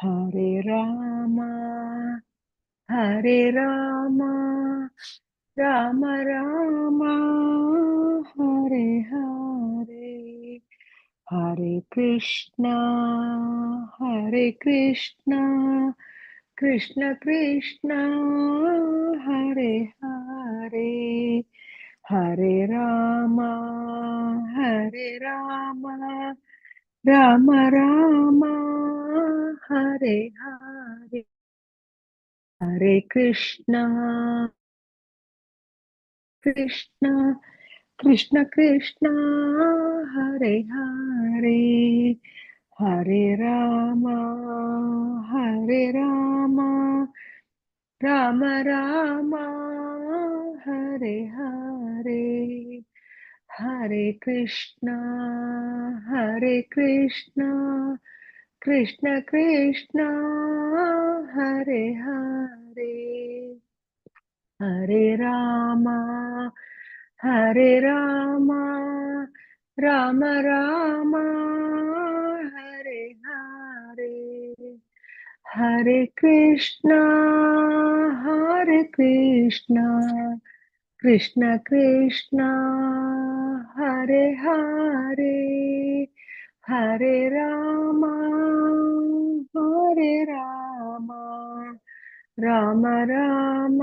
हरे रामा हरे रामा राम रामा हरे हरे हरे कृष्णा कृष्ण कृष्ण हरे हरे हरे रामा राम रामा हरे हरे हरे कृष्णा कृष्ण कृष्ण हरे हरे हरे राम राम राम हरे हरे हरे कृष्णा कृष्ण कृष्ण हरे हरे हरे रामा राम राम हरे हरे हरे कृष्णा कृष्ण कृष्ण हरे हरे हरे राम राम राम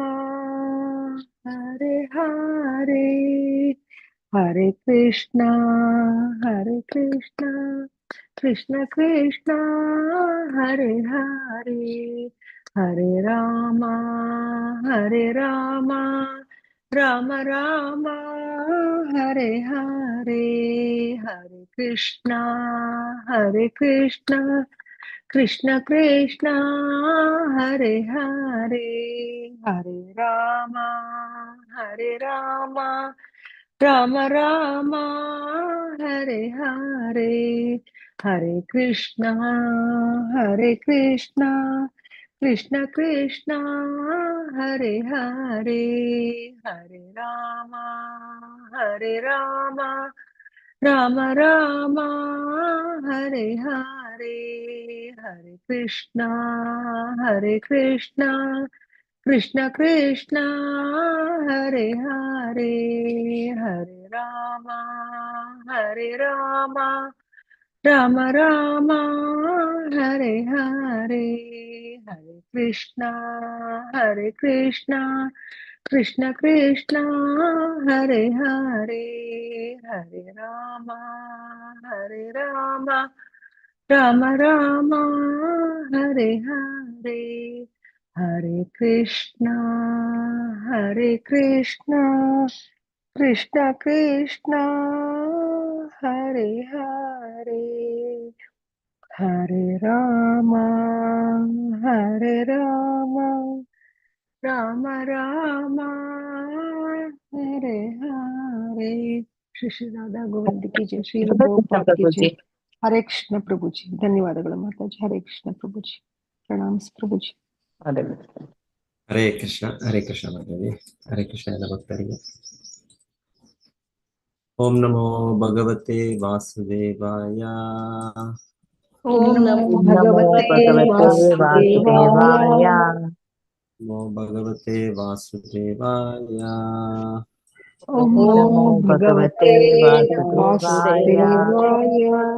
हरे हरे हरे कृष्णा कृष्ण कृष्ण हरे हरे हरे रामा राम राम हरे हरे हरे कृष्णा कृष्ण कृष्ण हरे हरे हरे रामा राम राम हरे हरे हरे कृष्णा कृष्ण कृष्ण हरे हरे हरे रामा राम राम हरे हरे हरे कृष्णा कृष्ण कृष्ण हरे हरे हरे रामा राम राम हरे हरे हरे कृष्णा कृष्ण कृष्ण हरे हरे हरे रामा राम राम हरे हरे हरे कृष्णा कृष्ण कृष्ण हरे हरे हरे राम राम राम हरे हरे श्री श्री राधा गोविंद की जय श्री कृष्ण प्रभुपाद की प्रभु जय जी। हरे कृष्ण प्रभु जी ಧನ್ಯವಾದಗಳು ಮಾತಾಜಿ हरे कृष्ण प्रभु जी प्रणाम प्रभु जी हरे हरे कृष्ण माताजी हरे कृष्ण ಎಲ್ಲ ಭಕ್ತರಿಗೆ ओम नमो भगवते वासुदेवाय ओम नमो नमो भगवते भगवते वासुदेवाय वासुदेवाय। नमो भगवते वासुदेवाय ओम ओम नमो नमो भगवते भगवते वासुदेवाय। वासुदेवाय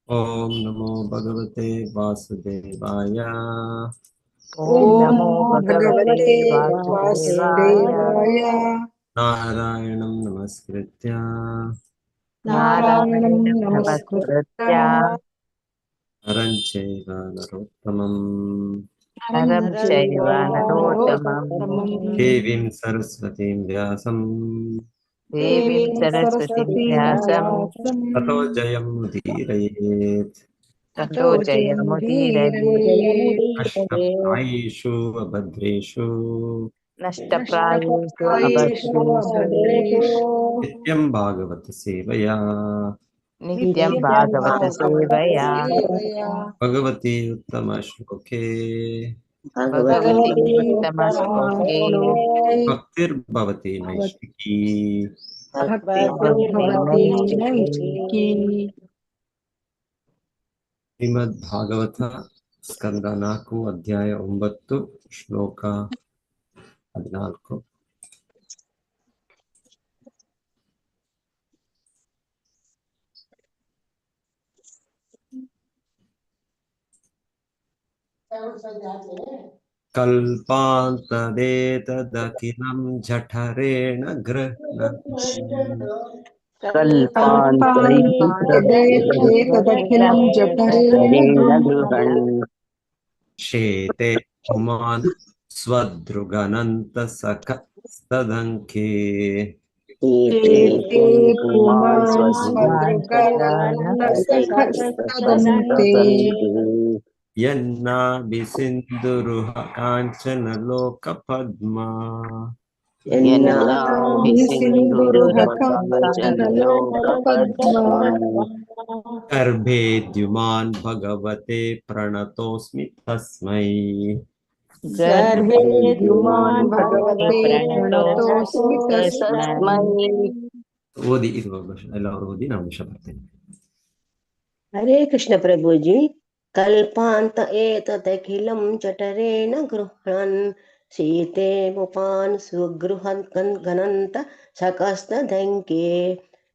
ओम नमो भगवते वासुदेवाय ओम ओम नमो नमो भगवते भगवते वासुदेवाय। वासुदेवाय नारायणं नमस्कृत्य नारायणं नारायणं नमस्कृत्य नमस्कृत्य नरं चैव नरोत्तमं नरं नरं चैव चैव नरोत्तमं नरोत्तमं देवीं सरस्वतीं व्यासं देवीं देवीं सरस्वतीं सरस्वतीं व्यासं व्यासं ततो जयमुदीरयेत् ततो ततो जयमुदीरये। अष्टप्रायेषु अभद्रेषु नष्टप्रायेषु नष्टप्रायेषु अभद्रेषु अभद्रेषु नित्यं भागवत सेवया नित्यं नित्यं भागवत भागवत सेवया। सेवया भगवती उत्तमश्लोके भगवती भगवती उत्तमश्लोके उत्तमश्लोके भक्तिर्भवति नैष्ठिकी भक्तिर्भवति भक्तिर्भवति नैष्ठिकी। नैष्ठिकी श्रीमद्भागवत ಸ್ಕಂದ 4 ಅಧ್ಯಾಯ 9 ಶ್ಲೋಕ 14. ಕಲ್ಪಾಂತದೇತದಖಿಲಂ ಜಠರೇಣ ಕಲ್ಪಾಂತದೇತದಖಿಲಂ ಜಠರೇಣ ಗೃಹಣ್ ಶೇತೆ ಪುಮಾನ್ ಸ್ವದೃಗನಂತಸಖಸ್ತದಂಕೆ ಶೇತೆ ಪುಮಾನ್ ಸ್ವದೃಗನಂತಸಖಸ್ತದಂತೆ ಯನ್ನಾಭಿಸಿಂಧುರುಹ ಕಾಂಚನ ಲೋಕಪದ್ಮಾ ಯನ್ನಾಭಿಸಿಂಧುರುಹ ಕಾಂಚನ ಲೋಕಪದ್ಮಾ ಗರ್ಭೇದ್ಯುಮಾನ್ ಭಗವತೆ ಪ್ರಣತೋಸ್ಮಿ ತಸ್ಮೈ. ಗರ್ಭೇದ್ಯುಮಾನ್ ಭಗವತೆ ಪ್ರಣತೋಸ್ಮಿ ತಸ್ಮೈ. ಓದಿ ಇದು ಎಲ್ಲರೂ ಓದಿ ನಾವು ವಿಷಯ ಬರ್ತೇನೆ. ಹರೇ ಕೃಷ್ಣ ಪ್ರಭುಜಿ. ಕಲ್ಪಾಂತ ಏತದಖಿಲಂ ಜಠರೇಣ ಗೃಹಣನ್ ಸೀತೆ ಮುಪಾನ್ ಸುಗೃಹನ್ ಗನಂತ ಸಕಸ್ತದಂಕೆ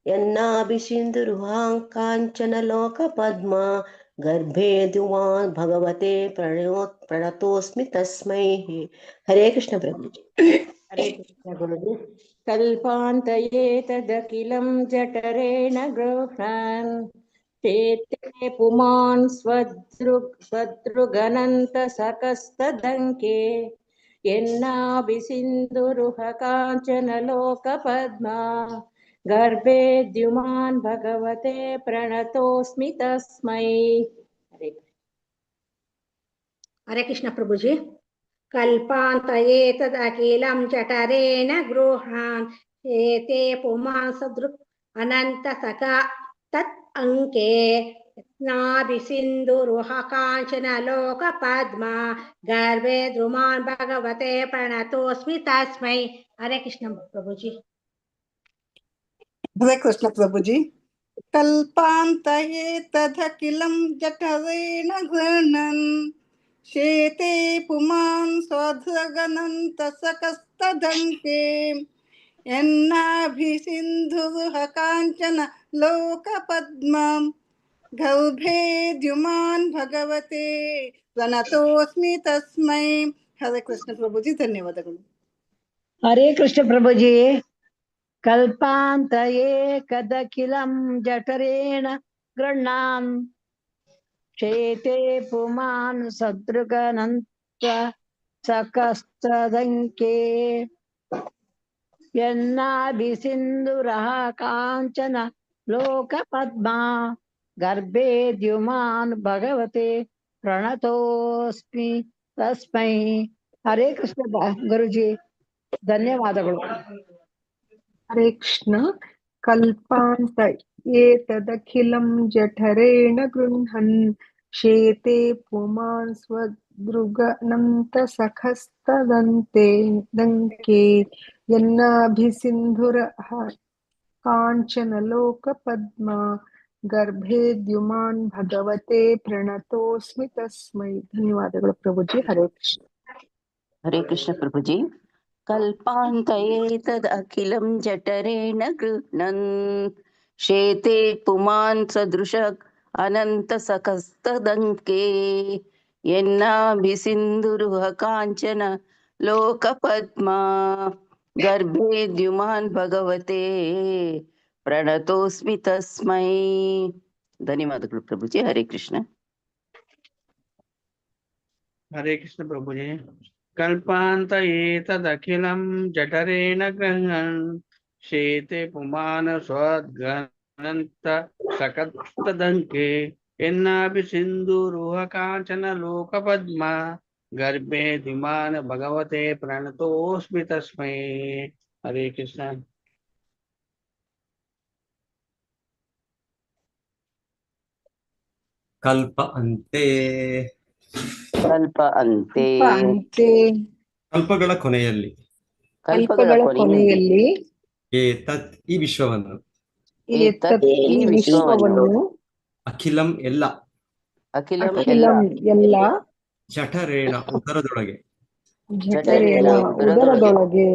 ಯನ್ನಾಭಿಸಿಂಧುರುಹಾಂ ಕಾಂಚನ ಲೋಕ ಪದ್ಮ ಗರ್ಭೇದ್ಯುಮಾನ್ ಭಗವತೆ ಪ್ರಣತೋಸ್ಮಿ ತಸ್ಮೈ. ಹರೇ ಕೃಷ್ಣ ಪ್ರಭುಜಿ. ಹರೇ ಕೃಷ್ಣ ಗುರುಜಿ. ಕಲ್ಪಾಂತ ಏತದಖಿಲಂ ಜಠರೇಣ ಗೃಹಣನ್ ಶೇತೆ ಪುಮಾನ್ ಸ್ವದೃಗನಂತ ಸಕಸ್ತದಂಕೆ ಯನ್ನಾಭಿಸಿಂಧುರುಹ ಕಾಂಚನ ಲೋಕ ಪದ್ಮಾ ಗರ್ಭೇದ್ಯುಮಾನ್ ಭಗವತೆ ಪ್ರಣತೋಸ್ಮಿ ತಸ್ಮೈ. ಹರೇ ಕೃಷ್ಣ ಪ್ರಭುಜಿ. ಕಲ್ಪಾಂತ ಏತದಖಿಲಂ ಜಠರೇಣ ಗೃಹಾನ್ ಏತೆ ಪುಮಾನ್ ಸದೃಕ್ ಅನಂತ ಸಖ ತತ್ ಅಂಕೆ ಯತ್ನಾಭಿಸಿಂಧುರುಹ ಕಾಂಚನ ಲೋಕ ಪದ್ಮ ಗರ್ಭೆ ದ್ರುಮಾನ್ ಭಗವತೆ ಪ್ರಣತೋಸ್ಮಿ ತಸ್ಮೈ. ಹರೇ ಕೃಷ್ಣ ಪ್ರಭುಜಿ. ಹರೇ ಕೃಷ್ಣ ಪ್ರಭುಜಿ. ಕಲ್ಪಾಂತ ಏತದಖಿಲಂ ಜಠರೇಣ ಗೃಹಣನ್ ಶೇತೆ ಪುಮಾನ್ ಸ್ವದೃಗನಂತ ಸಕಸ್ತದಂಕೆ ಯನ್ನಾಭಿಸಿಂಧುರುಹ ಕಾಂಚನ ಲೋಕ ಪದ್ಮಂ ಗರ್ಭೇದ್ಯುಮಾನ್ ಭಗವತೆ ಪ್ರಣತೋಸ್ಮಿ ತಸ್ಮೈ. ಹರೇ ಕೃಷ್ಣ ಪ್ರಭುಜಿ, ಧನ್ಯವಾದಗಳು. ಹರೇ ಕೃಷ್ಣ ಪ್ರಭುಜಿ. ಕಲ್ಪಾಂತ ಏಕದಖಿಲಂ ಜಠರೇಣ ಗೃಹಣಾನ್ ಶೇತೆ ಪುಮಾನ್ ಸದೃಗನಂತ ಸಕಸ್ತದಂಕೆ ಯನ್ನಾಭಿಸಿಂಧುರಃ ಕಾಂಚನ ಲೋಕ ಪದ್ಮಾ ಗರ್ಭೇದ್ಯುಮಾನ್ ಭಗವತೆ ಪ್ರಣತೋಸ್ಮಿ ತಸ್ಮೈ. ಹರೇ ಕೃಷ್ಣ ಗುರುಜಿ, ಧನ್ಯವಾದಗಳು. ಹರೇ ಕೃಷ್ಣ. ಕಲ್ಪಾಂತ ಏತದಖಿಲಂ ಜಠರೇಣ ಗೃಹಣನ್ ಶೇತೆ ಪುಮಾನ್ ಸ್ವದೃಗನಂತ ಸಖಸ್ತದಂತೆ ಯನ್ನಾಭಿಸಿಂಧುರಃ ಕಾಂಚನ ಲೋಕ ಪದ್ಮಾ ಗರ್ಭೇದ್ಯುಮಾನ್ ಭಗವತೆ ಪ್ರಣತೋಸ್ಮಿ ತಸ್ಮೈ. ಧನ್ಯವಾದಗಳು ಪ್ರಭುಜಿ. ಹರೇ ಕೃಷ್ಣ. ಹರೇ ಕೃಷ್ಣ ಪ್ರಭುಜಿ. ಕಲ್ಪಾಂತ ಏತದಖಿಲಂ ಜಠರೇಣ ಗೃಹಣನ್ ಶೇತೆ ಪುಮಾನ್ ಸದೃಶ ಅನಂತ ಸಕಸ್ತದಂಕೆ ಯನ್ನಾಭಿಸಿಂಧುರುಹ ಕಾಂಚನ ಲೋಕ ಪದ್ಮಾ ಗರ್ಭೇದ್ಯುಮಾನ್ ಭಗವತೆ ಪ್ರಣತೋಸ್ಮಿ ತಸ್ಮೈ. ಧನ್ಯವಾದಗಳು ಪ್ರಭುಜಿ. ಹರೇ ಕೃಷ್ಣ. ಹರೇ ಕೃಷ್ಣ ಪ್ರಭುಜಿ. ಕಲ್ಪಾಂತ ಏತದಖಿಲಂ ಜಠರೇಣ ಗೃಹಣನ್ ಶೇತೆ ಪುಮಾನ ಸ್ವದ್ಗನಂತ ಸಕಸ್ತದಂಕೆ ಯನ್ನಾಭಿಸಿಂಧುರುಹ ಕಾಂಚನ ಲೋಕ ಪದ್ಮ ಗರ್ಭೆ ಧಿಮಾನ ಭಗವತೆ ಪ್ರಣತೋಸ್ಮಿ ತಸ್ಮೈ. ಹರೇ ಕೃಷ್ಣ. ಕಲ್ಪ ಅಂತೆ. ಕಲ್ಪ ಅಂತೆ. ಕಲ್ಪಗಳ ಕೊನೆಯಲ್ಲಿ. ಕಲ್ಪಗಳ ಕೊನೆಯಲ್ಲಿ ಏತತ್ ಈ ವಿಶ್ವವನ್ನು ಏತತ್ ಈ ವಿಶ್ವವನ್ನು ಅಖಿಲಂ ಎಲ್ಲ ಅಖಿಲಂ ಅಖಿಲಂ ಎಲ್ಲ ಜಠರೇಣ ಉದರದೊಳಗೆ, ಜಠರೇಣ ಉದರದೊಳಗೆ,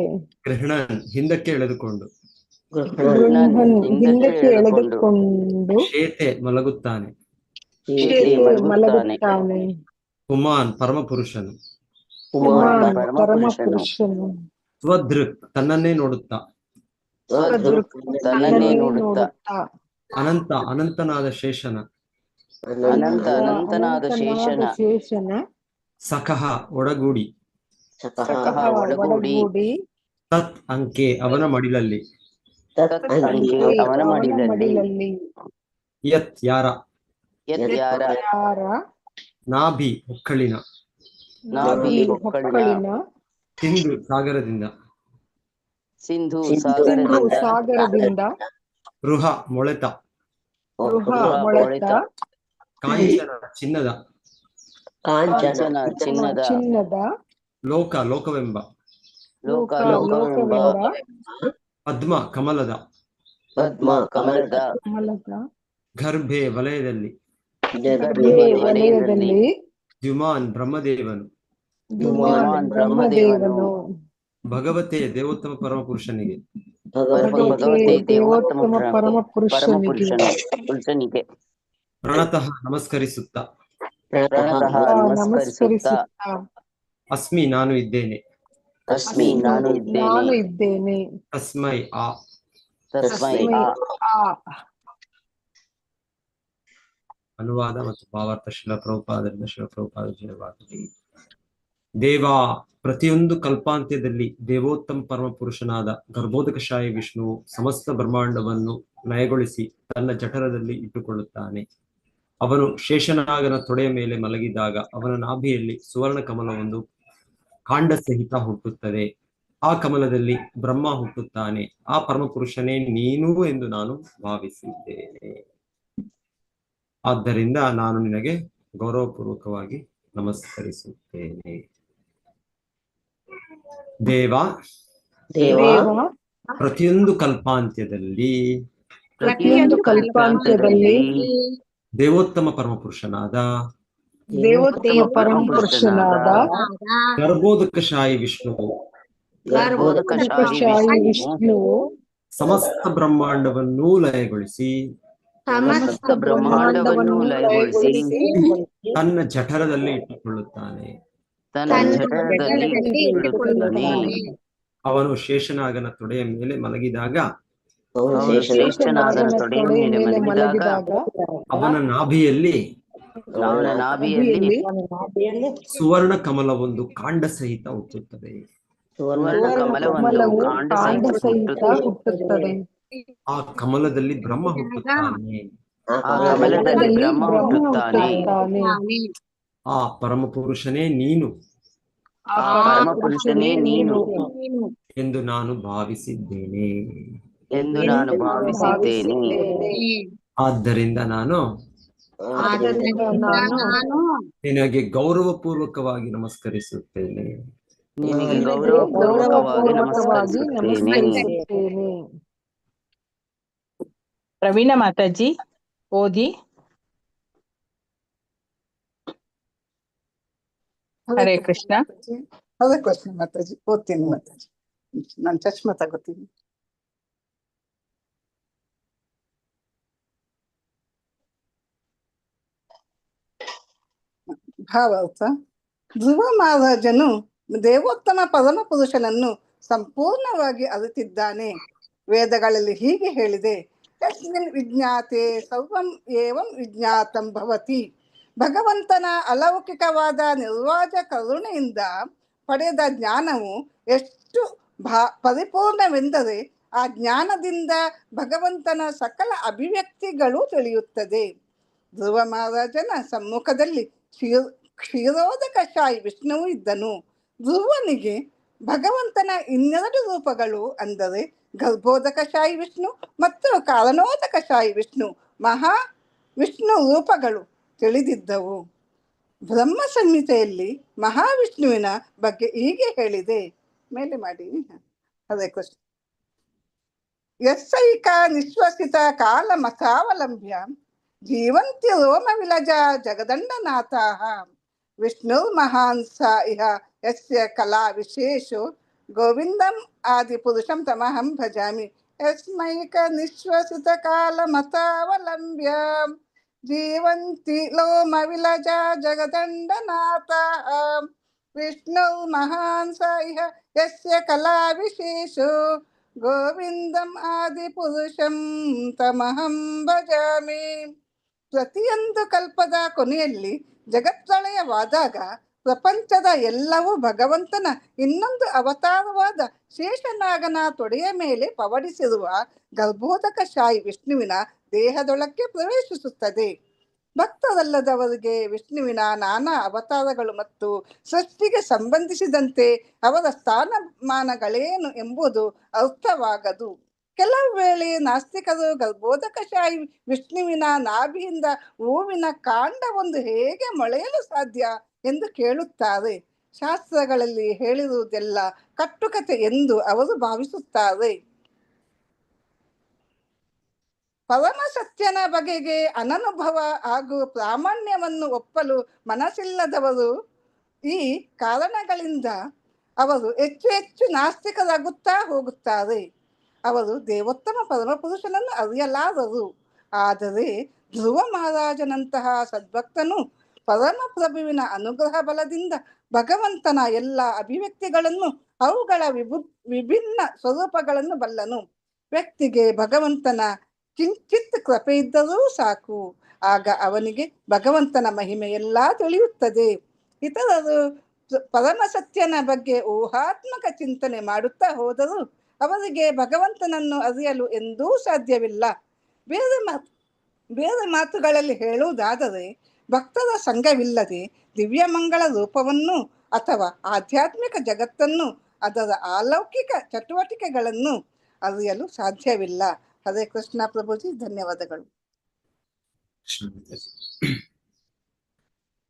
ಗೃಹಣನ್ ಹಿಂದಕ್ಕೆ ಎಳೆದುಕೊಂಡು, ಗೃಹನ್ ಹಿಂದಕ್ಕೆ ಎಳೆದುಕೊಂಡು, ಶೇತೆ ಮಲಗುತ್ತಾನೆ, ಶೇತೆ ಮಲಗುತ್ತಾನೆ, ಪುಮಾನ್ ಪರಮಪುರುಷನು, ಪುಮಾನ್ ಪರಮಪುರುಷನು, ಸ್ವದೃಕ್ ತನ್ನನ್ನೇ ನೋಡುತ್ತಾ, ಸ್ವದೃಕ್ ತನ್ನನ್ನೇ ನೋಡುತ್ತಾ, ಅನಂತ ಅನಂತನಾದ ಶೇಷನ, ಅನಂತನಾದ ಶೇಷನ, ಸಖಃ ಒಡಗೂಡಿ, ಸಖಃ ಒಡಗೂಡಿ, ತತ್ ಅಂಕೆ ಅವನ ಮಡಿಲಲ್ಲಿ, ಅವನ ಮಡಿಲಲ್ಲಿ, ಯತ್ ಯಾರ, ಯಾರ, ನಾಭಿ ಹೊಕ್ಕಳಿನ, ಹೊಕ್ಕಳಿನ, ಸಿಂಧು ಸಾಗರದಿಂದ, ಸಿಂಧು ಸಾಗರದಿಂದ, ರುಹ ಮೊಳೆತ, ರುಹ ಮೊಳೆತ, ಕಾಂಚನ ಚಿನ್ನದ, ಚಿನ್ನದ, ಲೋಕ ಲೋಕವೆಂಬ, ಲೋಕವೆಂಬ, ಪದ್ಮ ಕಮಲದ, ಕಮಲದ, ಗರ್ಭೆ ವಲಯದಲ್ಲಿ, ವಲಯದಲ್ಲಿ, ದ್ಯುಮಾನ್ ಬ್ರಹ್ಮದೇವನು, ಬ್ರಹ್ಮದೇವನು, ಭಗವತೆ ದೇವೋತ್ತಮ ಪರಮಪುರುಷನಿಗೆ, ದೇವೋತ್ತಮ ಪರಮಪುರುಷನಿಗೆ, ಪ್ರಣತಃ ನಮಸ್ಕರಿಸುತ್ತಾ, ನಮಸ್ಕರಿಸುತ್ತಾ, ಅಸ್ಮಿ ನಾನು ಇದ್ದೇನೆ, ನಾನು ಇದ್ದೇನೆ, ತಸ್ಮೈ ಆ, ಅನುವಾದ ಮತ್ತು ಭಾವಾರ್ಥ ಶಿಲಪ್ರಭುಪಾದರಿಂದ ಶಿಲಪ್ರಭುಪಾದವಾಗಲಿ. ದೇವ ಪ್ರತಿಯೊಂದು ಕಲ್ಪಾಂತ್ಯದಲ್ಲಿ ದೇವೋತ್ತಮ ಪರಮ ಪುರುಷನಾದ ಗರ್ಭೋದಕಶಾಹಿ ವಿಷ್ಣುವು ಸಮಸ್ತ ಬ್ರಹ್ಮಾಂಡವನ್ನು ಲಯಗೊಳಿಸಿ ತನ್ನ ಜಠರದಲ್ಲಿ ಇಟ್ಟುಕೊಳ್ಳುತ್ತಾನೆ. ಅವನು ಶೇಷನಾಗನ ತೊಡೆಯ ಮೇಲೆ ಮಲಗಿದಾಗ ಅವನ ನಾಭಿಯಲ್ಲಿ ಸುವರ್ಣ ಕಮಲವೊಂದು ಕಾಂಡ ಸಹಿತ ಹುಟ್ಟುತ್ತದೆ. ಆ ಕಮಲದಲ್ಲಿ ಬ್ರಹ್ಮ ಹುಟ್ಟುತ್ತಾನೆ. ಆ ಪರಮಪುರುಷನೇ ನೀನು ಎಂದು ನಾನು ಭಾವಿಸಿದ್ದೇನೆ. ಆದ್ದರಿಂದ ನಾನು ನಿನಗೆ ಗೌರವಪೂರ್ವಕವಾಗಿ ನಮಸ್ಕರಿಸುತ್ತೇನೆ. ದೇವ ಪ್ರತಿಯೊಂದು ಕಲ್ಪಾಂತ್ಯದಲ್ಲಿ ದೇವೋತ್ತಮ ಪರಮಪುರುಷನಾದ ಗರ್ಭೋದಕಶಾಹಿ ವಿಷ್ಣುವು ಸಮಸ್ತ ಬ್ರಹ್ಮಾಂಡವನ್ನೂ ಲಯಗೊಳಿಸಿ ತನ್ನ ಜಠರದಲ್ಲಿ ಇಟ್ಟುಕೊಳ್ಳುತ್ತಾನೆ. ಅವನು ಶೇಷನಾಗನ ತೊಡೆಯ ಮೇಲೆ ಮಲಗಿದಾಗ ಅವನ ನಾಭಿಯಲ್ಲಿ ಸುವರ್ಣ ಕಮಲವೊಂದು ಕಾಂಡ ಸಹಿತ ಹುಟ್ಟುತ್ತದೆ. ಆ ಕಮಲದಲ್ಲಿ ಬ್ರಹ್ಮ ಹುಟ್ಟುತ್ತಾನೆ. ಆ ಪರಮಪುರುಷನೇ ನೀನು ಎಂದು ನಾನು ಭಾವಿಸಿದ್ದೇನೆ. ಆದ್ದರಿಂದ ನಾನು ನಿನಗೆ ಗೌರವಪೂರ್ವಕವಾಗಿ ನಮಸ್ಕರಿಸುತ್ತೇನೆ. ಪ್ರವೀಣ ಮಾತಾಜಿ ಓದಿ. ಹರೇ ಕೃಷ್ಣ. ಹರೇ ಕೃಷ್ಣ ಮಾತಾಜಿ, ಓದ್ತೀನಿ ಮಾತಾಜಿ. ನಾನು ಚಶ್ಮಾ ತಗೋತೀನಿ. ಭಾವಾರ್ಥ. ಧ್ರುವ ಮಹಾರಾಜನು ದೇವೋತ್ತಮ ಪರಮ ಪುರುಷನನ್ನು ಸಂಪೂರ್ಣವಾಗಿ ಅರಿತಿದ್ದಾನೆ. ವೇದಗಳಲ್ಲಿ ಹೀಗೆ ಹೇಳಿದೆ, ಯಸ್ಮಿನ್ ವಿಜ್ಞಾತೆ ಸರ್ವಂ ಏವಂ ವಿಜ್ಞಾತಂ ಭವತಿ. ಭಗವಂತನ ಅಲೌಕಿಕವಾದ ನಿರ್ವಾಜ ಕರುಣೆಯಿಂದ ಪಡೆದ ಜ್ಞಾನವು ಎಷ್ಟು ಪರಿಪೂರ್ಣವೆಂದರೆ ಆ ಜ್ಞಾನದಿಂದ ಭಗವಂತನ ಸಕಲ ಅಭಿವ್ಯಕ್ತಿಗಳು ತಿಳಿಯುತ್ತದೆ. ಧ್ರುವ ಮಹಾರಾಜನ ಸಮ್ಮುಖದಲ್ಲಿ ಕ್ಷೀರೋದಕಶಾಹಿ ವಿಷ್ಣುವು ಇದ್ದನು. ಧ್ರುವನಿಗೆ ಭಗವಂತನ ಇನ್ನೆರಡು ರೂಪಗಳು ಅಂದರೆ ಗರ್ಭೋದಕಶಾಹಿ ವಿಷ್ಣು ಮತ್ತು ಕಾರಣೋದಕಶಾಹಿ ವಿಷ್ಣು ಮಹಾ ವಿಷ್ಣು ರೂಪಗಳು ತಿಳಿದಿದ್ದವು. ಬ್ರಹ್ಮ ಸಂಹಿತೆಯಲ್ಲಿ ಮಹಾವಿಷ್ಣುವಿನ ಬಗ್ಗೆ ಹೀಗೆ ಹೇಳಿದೆ, ಮೇಲೆ ಮಾಡಿ. ಹರೇ ಕೃಷ್ಣ. ಯಸ್ಸೈಕ ನಿಶ್ವಸಿತ ಕಾಲ ಮತಾವಲಂಬ್ಯ जीवन्ति रोमविलजा जगदण्डनाथाः विष्णुर्महान् स इह यस्य कला विशेषो गोविन्दम् आदिपुरुषं तमहं भजामि यस्मैकनिश्वसितकालमतावलम्ब्य जीवन्ति लोमविलजा जगदण्डनाथाः विष्णुर्महान् स इह यस्य कला विशेषो गोविन्दम् आदिपुरुಷಂ ತಮಹಂ ಭಜಾಮಿ. ಪ್ರತಿಯೊಂದು ಕಲ್ಪದ ಕೊನೆಯಲ್ಲಿ ಜಗತ್ಪ್ರಳಯವಾದಾಗ ಪ್ರಪಂಚದ ಎಲ್ಲವೂ ಭಗವಂತನ ಇನ್ನೊಂದು ಅವತಾರವಾದ ಶೇಷನಾಗನ ತೊಡೆಯ ಮೇಲೆ ಪವಡಿಸಿರುವ ಗರ್ಭೋದಕ ಶಾಯಿ ವಿಷ್ಣುವಿನ ದೇಹದೊಳಕ್ಕೆ ಪ್ರವೇಶಿಸುತ್ತದೆ. ಭಕ್ತರಲ್ಲದವರಿಗೆ ವಿಷ್ಣುವಿನ ನಾನಾ ಅವತಾರಗಳು ಮತ್ತು ಸೃಷ್ಟಿಗೆ ಸಂಬಂಧಿಸಿದಂತೆ ಅವರ ಸ್ಥಾನಮಾನಗಳೇನು ಎಂಬುದು ಅರ್ಥವಾಗದು. ಕೆಲವು ವೇಳೆ ನಾಸ್ತಿಕರು ಗರ್ಭೋದಕಶಾಹಿ ವಿಷ್ಣುವಿನ ನಾಭಿಯಿಂದ ಹೂವಿನ ಕಾಂಡವೊಂದು ಹೇಗೆ ಮೊಳೆಯಲು ಸಾಧ್ಯ ಎಂದು ಕೇಳುತ್ತಾರೆ. ಶಾಸ್ತ್ರಗಳಲ್ಲಿ ಹೇಳಿರುವುದೆಲ್ಲ ಕಟ್ಟುಕತೆ ಎಂದು ಅವರು ಭಾವಿಸುತ್ತಾರೆ. ಪರಮ ಸತ್ಯನ ಬಗೆಗೆ ಅನನುಭವ ಹಾಗೂ ಪ್ರಾಮಾಣ್ಯವನ್ನು ಒಪ್ಪಲು ಮನಸ್ಸಿಲ್ಲದವರು ಈ ಕಾರಣಗಳಿಂದ ಅವರು ಹೆಚ್ಚು ಹೆಚ್ಚು ನಾಸ್ತಿಕರಾಗುತ್ತಾ ಹೋಗುತ್ತಾರೆ. ಅವರು ದೇವೋತ್ತಮ ಪರಮಪುರುಷನನ್ನು ಅರಿಯಲಾರರು. ಆದರೆ ಧ್ರುವ ಮಹಾರಾಜನಂತಹ ಸದ್ಭಕ್ತನು ಪರಮ ಪ್ರಭುವಿನ ಅನುಗ್ರಹ ಬಲದಿಂದ ಭಗವಂತನ ಎಲ್ಲ ಅಭಿವ್ಯಕ್ತಿಗಳನ್ನು ಅವುಗಳ ವಿಭಿನ್ನ ಸ್ವರೂಪಗಳನ್ನು ಬಲ್ಲನು. ವ್ಯಕ್ತಿಗೆ ಭಗವಂತನ ಕಿಂಚಿತ್ ಕೃಪೆ ಇದ್ದರೂ ಸಾಕು, ಆಗ ಅವನಿಗೆ ಭಗವಂತನ ಮಹಿಮೆ ಎಲ್ಲ ತಿಳಿಯುತ್ತದೆ. ಇತರರು ಪರಮ ಸತ್ಯನ ಬಗ್ಗೆ ಊಹಾತ್ಮಕ ಚಿಂತನೆ ಮಾಡುತ್ತಾ ಹೋದರೂ ಅವರಿಗೆ ಭಗವಂತನನ್ನು ಅರಿಯಲು ಎಂದೂ ಸಾಧ್ಯವಿಲ್ಲ. ಬೇರೆ ಮಾತುಗಳಲ್ಲಿ ಹೇಳುವುದಾದರೆ ಭಕ್ತರ ಸಂಘವಿಲ್ಲದೆ ದಿವ್ಯಮಂಗಳ ರೂಪವನ್ನು ಅಥವಾ ಆಧ್ಯಾತ್ಮಿಕ ಜಗತ್ತನ್ನು ಅದರ ಅಲೌಕಿಕ ಚಟುವಟಿಕೆಗಳನ್ನು ಅರಿಯಲು ಸಾಧ್ಯವಿಲ್ಲ. ಹರೇ ಕೃಷ್ಣ ಪ್ರಭುಜಿ, ಧನ್ಯವಾದಗಳು.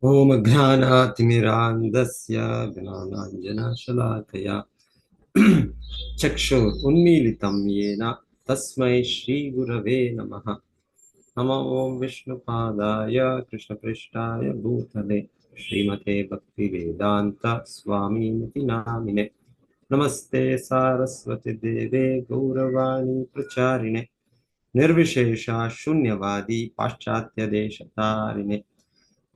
ಓಂ ಜ್ಞಾನಾತಿಮಿರಾಂಧಸ್ಯ ಜ್ಞಾನಾಂಜನಶಲಾಕಯ ಚಕ್ಷುರ್ ಉನ್ಮೀಲಿತಂ ಯೇನ ತಸ್ಮೈ ಶ್ರೀ ಗುರವೇ ನಮಃ. ನಮೋ ಓಂ ವಿಷ್ಣುಪಾದಾಯ ಕೃಷ್ಣಪೃಷ್ಠಾಯ ಭೂತಲೆ ಶ್ರೀಮತೆ ಭಕ್ತಿವೇದಾಂತ ಸ್ವಾಮಿನಿತಿ ನಾಮಿನೆ. ನಮಸ್ತೆ ಸಾರಸ್ವತಿ ದೇವೆ ಗೌರವಾಣಿ ಪ್ರಚಾರಿಣೆ ನಿರ್ವಿಶೇಷ ಶೂನ್ಯವಾದಿ ಪಾಶ್ಚಾತ್ಯ ದೇಶತಾರಿಣೆ.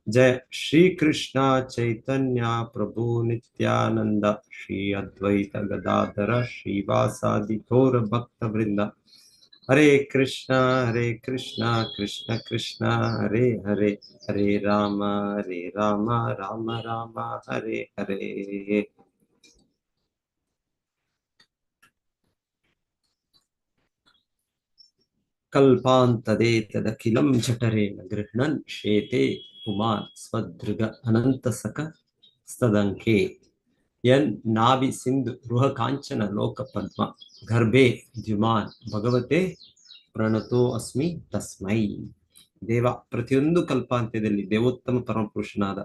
जय श्री कृष्ण चैतन्य प्रभु नित्यानंद श्री अद्वैत गदाधर श्रीवासादि गौर भक्त वृंद. हरे कृष्ण कृष्ण कृष्ण हरे हरे, हरे राम राम राम हरे हरे. कल्पान्तदे तदखिलं जठरेण गृह्णन् शेते पुमान् स्वदृग अनन्तसक स्तदङ्के यन् नाभि सिन्धु रुह काञ्चन लोक पद्म गर्भे द्युमान् ಭಗವತೆ ಪ್ರಣತೋ ಅಸ್ಮಿ ತಸ್ಮೈ. ದೇವ ಪ್ರತಿಯೊಂದು ಕಲ್ಪಾಂತ್ಯದಲ್ಲಿ ದೇವೋತ್ತಮ ಪರಮಪುರುಷನಾದ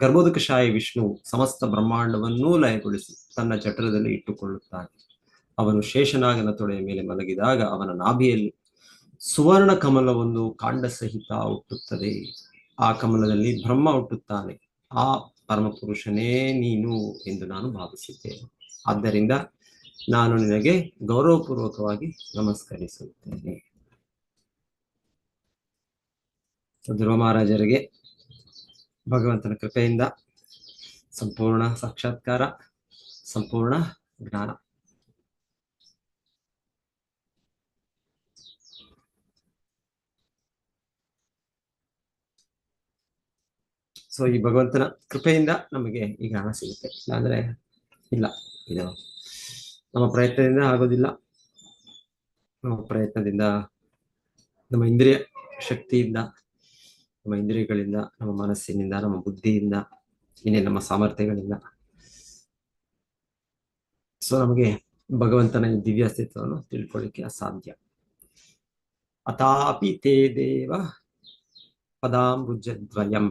ಗರ್ಭೋದಕಶಾಹಿ ವಿಷ್ಣು ಸಮಸ್ತ ಬ್ರಹ್ಮಾಂಡವನ್ನೂ ಲಯಗೊಳಿಸಿ ತನ್ನ ಜಠರದಲ್ಲಿ ಇಟ್ಟುಕೊಳ್ಳುತ್ತಾನೆ. ಅವನು ಶೇಷನಾಗನ ತೊಡೆಯ ಮೇಲೆ ಮಲಗಿದಾಗ ಅವನ ನಾಭಿಯಲ್ಲಿ ಸುವರ್ಣ ಕಮಲವೊಂದು ಕಾಂಡ ಸಹಿತ ಹುಟ್ಟುತ್ತದೆ. ಆ ಕಮಲದಲ್ಲಿ ಬ್ರಹ್ಮ ಹುಟ್ಟುತ್ತಾನೆ. ಆ ಪರಮಪುರುಷನೇ ನೀನು ಎಂದು ನಾನು ಭಾವಿಸಿದ್ದೇನೆ. ಆದ್ದರಿಂದ ನಾನು ನಿನಗೆ ಗೌರವಪೂರ್ವಕವಾಗಿ ನಮಸ್ಕರಿಸುತ್ತೇನೆ. ಧ್ರುವ ಮಹಾರಾಜರಿಗೆ ಭಗವಂತನ ಕೃಪೆಯಿಂದ ಸಂಪೂರ್ಣ ಸಾಕ್ಷಾತ್ಕಾರ, ಸಂಪೂರ್ಣ ಜ್ಞಾನ. ಸೊ ಈ ಭಗವಂತನ ಕೃಪೆಯಿಂದ ನಮಗೆ ಈ ಜ್ಞಾನ ಸಿಗುತ್ತೆ. ಇಲ್ಲಾಂದ್ರೆ ಇಲ್ಲ, ಇದು ನಮ್ಮ ಪ್ರಯತ್ನದಿಂದ ಆಗೋದಿಲ್ಲ. ನಮ್ಮ ಪ್ರಯತ್ನದಿಂದ, ನಮ್ಮ ಇಂದ್ರಿಯ ಶಕ್ತಿಯಿಂದ, ನಮ್ಮ ಇಂದ್ರಿಯಗಳಿಂದ, ನಮ್ಮ ಮನಸ್ಸಿನಿಂದ, ನಮ್ಮ ಬುದ್ಧಿಯಿಂದ, ಇನ್ನೇ ನಮ್ಮ ಸಾಮರ್ಥ್ಯಗಳಿಂದ ಸೊ ನಮಗೆ ಭಗವಂತನ ಈ ದಿವ್ಯ ಅಸ್ತಿತ್ವವನ್ನು ತಿಳ್ಕೊಳ್ಳಿಕ್ಕೆ ಅಸಾಧ್ಯ. ಅಥಾಪಿ ತೇ ದೇವ ಪದಾಂಬುಜದ್ವಯಂ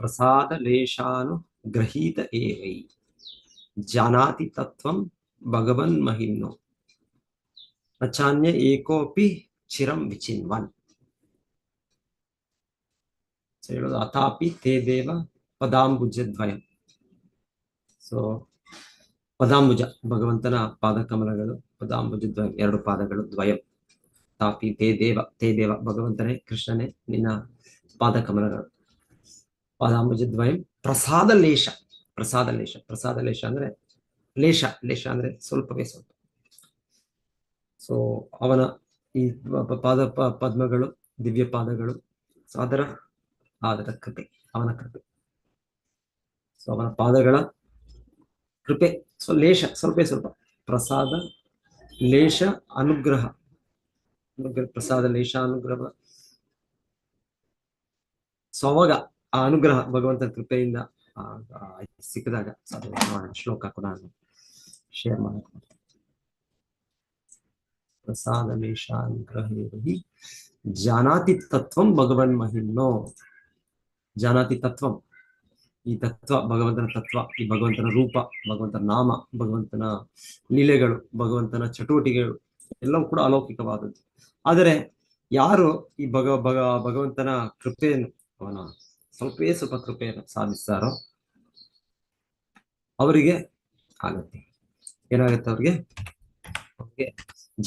ಪ್ರಸಾದ ಲೇಶಾನು ಗ್ರಹೀತ ಏವೈ ಜಾನಾತಿ ತತ್ವಂ ಭಗವನ್ ಮಹಿಮ್ನೋ ನಚಾನ್ಯ ಏಕೋಪಿ ಚಿರಂ ವಿಚಿನ್ವನ್. ಹೇಳೋದು ಅಥಾಪಿ ತೇ ದೇವ ಪದಾಂಬುಜದ್ವಯ. ಸೊ ಪದಾಂಬುಜ ಭಗವಂತನ ಪಾದಕಮಲಗಳು, ಪದಾಂಬುಜದ್ವಯ ಎರಡು ಪಾದಗಳು, ದ್ವಯಂ. ತಾಪಿ ತೇ ದೇವ ಭಗವಂತನೇ ಕೃಷ್ಣನೇ ನಿನ್ನ ಪಾದಕಮಲಗಳು. ಪಾದಾಂಬುಜದ್ವಯಂ ಪ್ರಸಾದ ಲೇಷ. ಪ್ರಸಾದ ಲೇಷ ಅಂದ್ರೆ ಲೇಷ ಅಂದ್ರೆ ಸ್ವಲ್ಪವೇ ಸ್ವಲ್ಪ. ಸೊ ಅವನ ಈ ಪಾದ ಪದ್ಮಗಳು, ದಿವ್ಯ ಪಾದಗಳು, ಸೊ ಅದರ ಕೃಪೆ, ಅವನ ಕೃಪೆ. ಸೊ ಅವನ ಪಾದಗಳ ಕೃಪೆ. ಸೊ ಲೇಷ ಸ್ವಲ್ಪ ಪ್ರಸಾದ ಲೇಷ ಅನುಗ್ರಹ. ಪ್ರಸಾದ ಲೇಷ ಅನುಗ್ರಹ. ಸೊ ಅವಾಗ ಆ ಅನುಗ್ರಹ ಭಗವಂತನ ಕೃಪೆಯಿಂದ ಸಿಕ್ಕಿದಾಗ ಶ್ಲೋಕ ಕೂಡ ಶೇರ್ ಮಾಡ್ತೀನಿ. ಪ್ರಸಾದ ಲೇಷ ಅನುಗ್ರಹಿ ಜಾನಾತಿ ತತ್ವಂ ಭಗವನ್ ಮಹಿಮ್ನೋ. ಜಾನಾತಿ ತತ್ವಂ, ಈ ತತ್ವ ಭಗವಂತನ ತತ್ವ, ಈ ಭಗವಂತನ ರೂಪ, ಭಗವಂತನ ನಾಮ, ಭಗವಂತನ ಲೀಲೆಗಳು, ಭಗವಂತನ ಚಟುವಟಿಕೆಗಳು ಎಲ್ಲವೂ ಕೂಡ ಅಲೌಕಿಕವಾದದ್ದು. ಆದರೆ ಯಾರು ಈ ಭಗವಂತನ ಕೃಪೆಯನ್ನು, ಅವನ ಸ್ವಲ್ಪ ಕೃಪೆಯನ್ನು ಸಾಧಿಸ್ತಾರೋ ಅವರಿಗೆ ಆಗತ್ತೆ. ಏನಾಗುತ್ತೆ ಅವ್ರಿಗೆ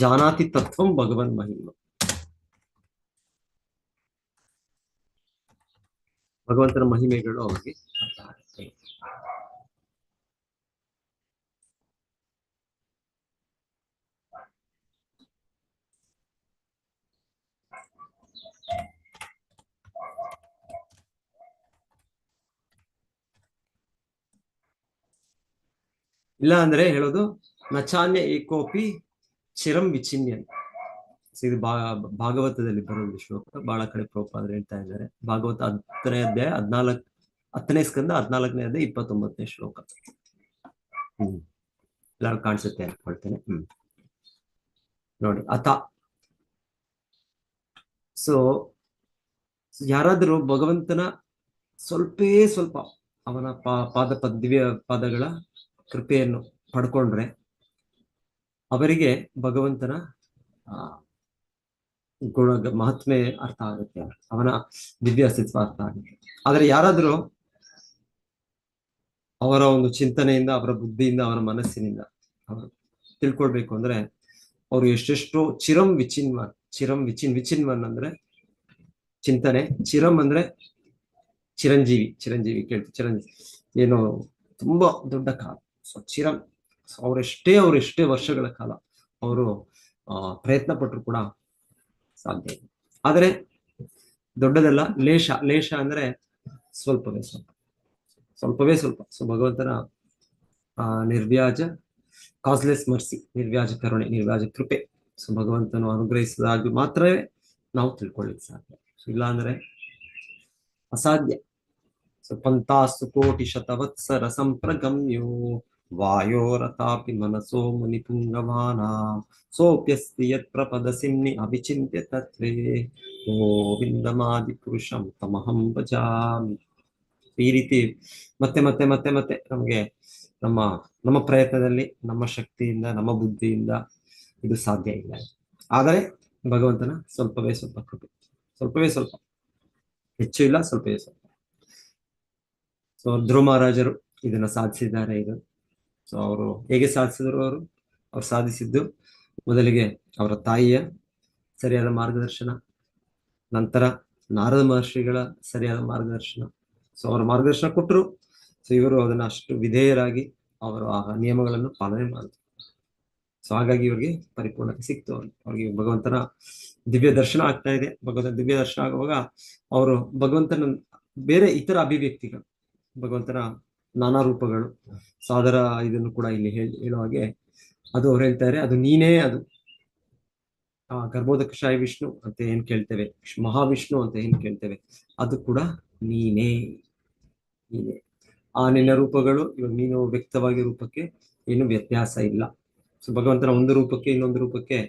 ಜಾನಾತಿ ತತ್ವಂ ಭಗವನ್ ಮಹಿಮ. ಭಗವಂತನ ಮಹಿಮೆಗಳು ಅವರಿಗೆ ಅರ್ಥ ಆಗುತ್ತೆ. ಇಲ್ಲ ಅಂದ್ರೆ ಹೇಳೋದು ನಚಾನ್ಯ ಏಕೋಪಿ ಚಿರಂ ವಿಚಿನ್ಯನ್. ಇದು ಭಾಗವತದಲ್ಲಿ ಬರೋದು ಶ್ಲೋಕ. ಬಹಳ ಕಡೆ ಪ್ರಭುಪಾದರು ಹೇಳ್ತಾ ಇದ್ದಾರೆ. ಭಾಗವತ 10ನೇ ಅಧ್ಯಾಯ 10ನೇ ಸ್ಕಂದ 14ನೇ ಅಧ್ಯಾಯ 29ನೇ ಶ್ಲೋಕ. ಎಲ್ಲರೂ ಕಾಣಿಸುತ್ತೆ ಅನ್ಕೊಳ್ತೇನೆ. ನೋಡಿ ಅಥ. ಸೊ ಯಾರಾದರೂ ಭಗವಂತನ ಸ್ವಲ್ಪ ಅವನ ದಿವ್ಯ ಪಾದಗಳ ಕೃಪೆಯನ್ನು ಪಡ್ಕೊಂಡ್ರೆ ಅವರಿಗೆ ಭಗವಂತನ ಗುಣ ಮಹಾತ್ಮೆ ಅರ್ಥ ಆಗುತ್ತೆ, ಅವನ ದಿವ್ಯ ಅಸ್ತಿತ್ವ ಅರ್ಥ ಆಗುತ್ತೆ. ಆದರೆ ಯಾರಾದರೂ ಅವರ ಒಂದು ಚಿಂತನೆಯಿಂದ, ಅವರ ಬುದ್ಧಿಯಿಂದ, ಅವರ ಮನಸ್ಸಿನಿಂದ ಅವರು ತಿಳ್ಕೊಳ್ಬೇಕು ಅಂದ್ರೆ ಅವರು ಎಷ್ಟೆಷ್ಟೋ ಚಿರಂ ವಿಚಿನ್ವನ್ ಅಂದ್ರೆ ಚಿಂತನೆ, ಚಿರಂ ಅಂದ್ರೆ ಚಿರಂಜೀವಿ ಕೇಳ್ತೀವಿ. ಚಿರಂಜೀವಿ ಏನೋ ತುಂಬಾ ದೊಡ್ಡ ಕಾಲ. ಸೊ ಚಿರಂ, ಅವರೆಷ್ಟೇ ವರ್ಷಗಳ ಕಾಲ ಅವರು ಪ್ರಯತ್ನ ಪಟ್ಟರು ಕೂಡ ಸಾಧ್ಯ ಇಲ್ಲ. ಆದರೆ ದೊಡ್ಡದಲ್ಲ. ಲೇಷ ಅಂದ್ರೆ ಸ್ವಲ್ಪವೇ ಸ್ವಲ್ಪ. ಸೊ ಭಗವಂತನ ನಿರ್ವ್ಯಾಜ ಕಾಸ್ಲೆಸ್ ಮರ್ಸಿ, ನಿರ್ವ್ಯಾಜ ಕರುಣೆ, ನಿರ್ವ್ಯಾಜ ಕೃಪೆ. ಸೊ ಭಗವಂತನು ಅನುಗ್ರಹಿಸಿದಾಗ ಮಾತ್ರವೇ ನಾವು ತಿಳ್ಕೊಳ್ಳಿಕ್ಕೆ ಸಾಧ್ಯ. ಸೊ ಇಲ್ಲ ಅಂದ್ರೆ ಅಸಾಧ್ಯ. ಸೊ ಪಂತಾಸ್ತು ಕೋಟಿ ಶತವತ್ಸರ ಸಂಪ್ರಗಮ್ಯೋ ವಾಯೋರತಾಪಿ ಮನಸೋ ಮುನಿ ಪುಂಗವಾನ ಸೋಪ್ಯಸ್ತಿ ಯತ್ ಪ್ರಪದ ಸಿಮ್ನಿ ಅವಿಚಿಂತ್ಯ ತತ್ವೇ ಗೋವಿಂದಮಾದಿ ಪುರುಷಂ ತಮಹಂ ಭಜಾಮಿ. ಈ ರೀತಿ ಮತ್ತೆ ನಮಗೆ ನಮ್ಮ ಪ್ರಯತ್ನದಲ್ಲಿ, ನಮ್ಮ ಶಕ್ತಿಯಿಂದ, ನಮ್ಮ ಬುದ್ಧಿಯಿಂದ ಇದು ಸಾಧ್ಯ ಇಲ್ಲ. ಆದರೆ ಭಗವಂತನ ಸ್ವಲ್ಪವೇ ಸ್ವಲ್ಪ, ಹೆಚ್ಚು ಇಲ್ಲ, ಸ್ವಲ್ಪವೇ ಸ್ವಲ್ಪ. ಸೊ ಧ್ರುವ ಮಹಾರಾಜರು ಇದನ್ನ ಸಾಧಿಸಿದ್ದಾರೆ. ಸೊ ಅವರು ಹೇಗೆ ಸಾಧಿಸಿದ್ರು? ಅವ್ರು ಸಾಧಿಸಿದ್ದು ಮೊದಲಿಗೆ ಅವರ ತಾಯಿಯ ಸರಿಯಾದ ಮಾರ್ಗದರ್ಶನ, ನಂತರ ನಾರದ ಮಹರ್ಷಿಗಳ ಸರಿಯಾದ ಮಾರ್ಗದರ್ಶನ. ಸೊ ಅವರ ಮಾರ್ಗದರ್ಶನ ಕೊಟ್ಟರು. ಸೊ ಇವರು ಅದನ್ನ ಅಷ್ಟು ವಿಧೇಯರಾಗಿ ಅವರು ಆ ನಿಯಮಗಳನ್ನು ಪಾಲನೆ ಮಾಡಿದ್ರು. ಸೊ ಹಾಗಾಗಿ ಇವರಿಗೆ ಪರಿಪೂರ್ಣತೆ ಸಿಕ್ತು. ಅವ್ರಿಗೆ ಭಗವಂತನ ದಿವ್ಯ ದರ್ಶನ ಆಗ್ತಾ ಇದೆ. ಭಗವಂತನ ದಿವ್ಯ ದರ್ಶನ ಆಗುವಾಗ ಅವರು ಭಗವಂತನ ಬೇರೆ ಇತರ ಅಭಿವ್ಯಕ್ತಿಗಳು, ಭಗವಂತನ ನಾನಾ ರೂಪಗಳು, ಸಾದರ ಇದನ್ನು ಕೂಡ ಇಲ್ಲಿ ಹೇಳೋ ಹಾಗೆ ಅದು ಅವ್ರು ಹೇಳ್ತಾರೆ, ಅದು ನೀನೇ. ಅದು ಆ ಗರ್ಭೋದಕಶಾಹಿ ವಿಷ್ಣು ಅಂತ ಏನ್ ಕೇಳ್ತೇವೆ, ಮಹಾವಿಷ್ಣು ಅಂತ ಏನ್ ಕೇಳ್ತೇವೆ, ಅದು ಕೂಡ ನೀನೇ. ಆ ನಿನ್ನ ರೂಪಗಳು ಇವಾಗ ನೀನು ವ್ಯಕ್ತವಾಗಿ ರೂಪಕ್ಕೆ ಏನು ವ್ಯತ್ಯಾಸ ಇಲ್ಲ. ಸೊ ಭಗವಂತನ ಒಂದು ರೂಪಕ್ಕೆ ಇನ್ನೊಂದು ರೂಪಕ್ಕೆ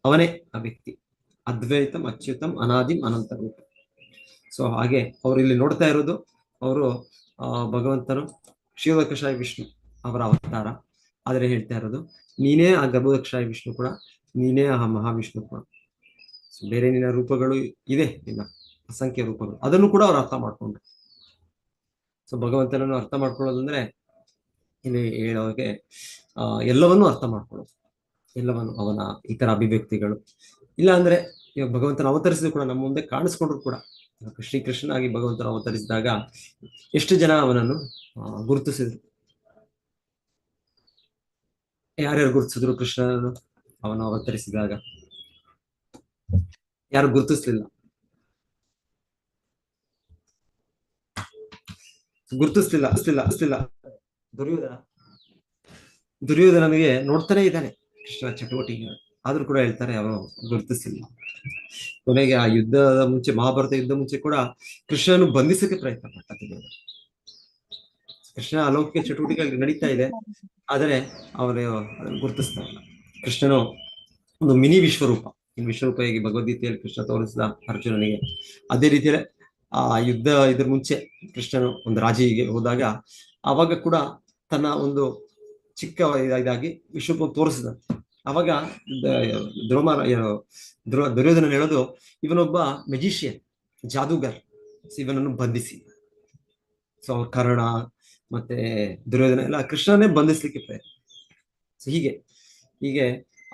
ಅವನೇ ಆ ವ್ಯಕ್ತಿ. ಅದ್ವೈತಂ ಅಚ್ಯುತಂ ಅನಾದಿಂ ಅನಂತ ರೂಪ. ಸೊ ಹಾಗೆ ಅವ್ರು ಇಲ್ಲಿ ನೋಡ್ತಾ ಇರೋದು, ಅವರು ಭಗವಂತನು ಕ್ಷೀರೋದಕಶಾಹಿ ವಿಷ್ಣು ಅವರ ಅವತಾರ. ಆದ್ರೆ ಹೇಳ್ತಾ ಇರೋದು ನೀನೇ ಆ ಗರ್ಭೋದಕಶಾಹಿ ವಿಷ್ಣು ಕೂಡ, ನೀನೇ ಆ ಮಹಾವಿಷ್ಣು ಕೂಡ. ಬೇರೆ ನಿನ್ನ ರೂಪಗಳು ಇದೆ ನಿನ್ನ ಅಸಂಖ್ಯ ರೂಪಗಳು, ಅದನ್ನು ಕೂಡ ಅವ್ರು ಅರ್ಥ ಮಾಡ್ಕೊಂಡ್ರು. ಸೊ ಭಗವಂತನನ್ನು ಅರ್ಥ ಮಾಡ್ಕೊಳ್ಳೋದಂದ್ರೆ ಇಲ್ಲಿ ಹೇಳೋಗೆ ಎಲ್ಲವನ್ನೂ ಅರ್ಥ ಮಾಡ್ಕೊಳ್ಳೋದು, ಎಲ್ಲವನ್ನು, ಅವನ ಇತರ ಅಭಿವ್ಯಕ್ತಿಗಳು. ಇಲ್ಲ ಅಂದ್ರೆ ಇವಾಗ ಭಗವಂತನ ಅವತರಿಸಿದ್ರು ಕೂಡ ನಮ್ಮ ಮುಂದೆ ಕಾಣಿಸ್ಕೊಂಡ್ರು ಕೂಡ, ಶ್ರೀಕೃಷ್ಣನಾಗಿ ಭಗವಂತನ ಅವತರಿಸಿದಾಗ ಎಷ್ಟು ಜನ ಅವನನ್ನು ಗುರುತಿಸಿದ್ರು? ಯಾರ್ಯಾರು ಗುರುತಿಸಿದ್ರು ಕೃಷ್ಣನನ್ನು ಅವನು ಅವತರಿಸಿದಾಗ? ಯಾರು ಗುರುತಿಸ್ಲಿಲ್ಲ. ದುರ್ಯೋಧನನಿಗೆ ನೋಡ್ತಾನೆ ಇದ್ದಾನೆ ಕೃಷ್ಣನ ಚಟುವಟಿಕೆ, ಆದ್ರೂ ಕೂಡ ಹೇಳ್ತಾರೆ ಅವನು ಗುರುತಿಸಿಲ್ಲ. ಕೊನೆಗೆ ಆ ಯುದ್ಧದ ಮುಂಚೆ, ಮಹಾಭಾರತ ಯುದ್ಧ ಮುಂಚೆ ಕೂಡ ಕೃಷ್ಣನು ಬಂಧಿಸಕ್ಕೆ ಪ್ರಯತ್ನ ಪಟ್ಟ. ಕೃಷ್ಣ ಅಲೌಕಿಕ ಚಟುವಟಿಕೆ ನಡೀತಾ ಇದೆ, ಆದರೆ ಅವನು ಅದನ್ನು ಗುರುತಿಸ್ತಾ ಇಲ್ಲ. ಕೃಷ್ಣನು ಒಂದು ಮಿನಿ ವಿಶ್ವರೂಪ. ಇನ್ನು ವಿಶ್ವರೂಪ ಹೇಗೆ ಭಗವದ್ಗೀತೆಯಲ್ಲಿ ಕೃಷ್ಣ ತೋರಿಸಿದ ಅರ್ಜುನನಿಗೆ, ಅದೇ ರೀತಿಯಲ್ಲಿ ಆ ಯುದ್ಧ ಇದ್ರ ಮುಂಚೆ ಕೃಷ್ಣನು ಒಂದು ರಾಜಿಗೆ ಹೋದಾಗ ಅವಾಗ ಕೂಡ ತನ್ನ ಒಂದು ಚಿಕ್ಕ ಇದಾಗಿ ವಿಶ್ವರೂಪ ತೋರಿಸಿದ. ಅವಾಗ ದುರ್ಯೋಧನ ಹೇಳೋದು, ಇವನೊಬ್ಬ ಮೆಜಿಷಿಯನ್, ಜಾದೂಗರ್, ಇವನನ್ನು ಬಂಧಿಸಿ. ಸೊ ಅವ್ರ ಕರ್ಣ ಮತ್ತೆ ದುರ್ಯೋಧನ ಎಲ್ಲ ಕೃಷ್ಣನೇ ಬಂಧಿಸ್ಲಿಕ್ಕೆ ಪ್ರಯತ್ನ. ಸೊ ಹೀಗೆ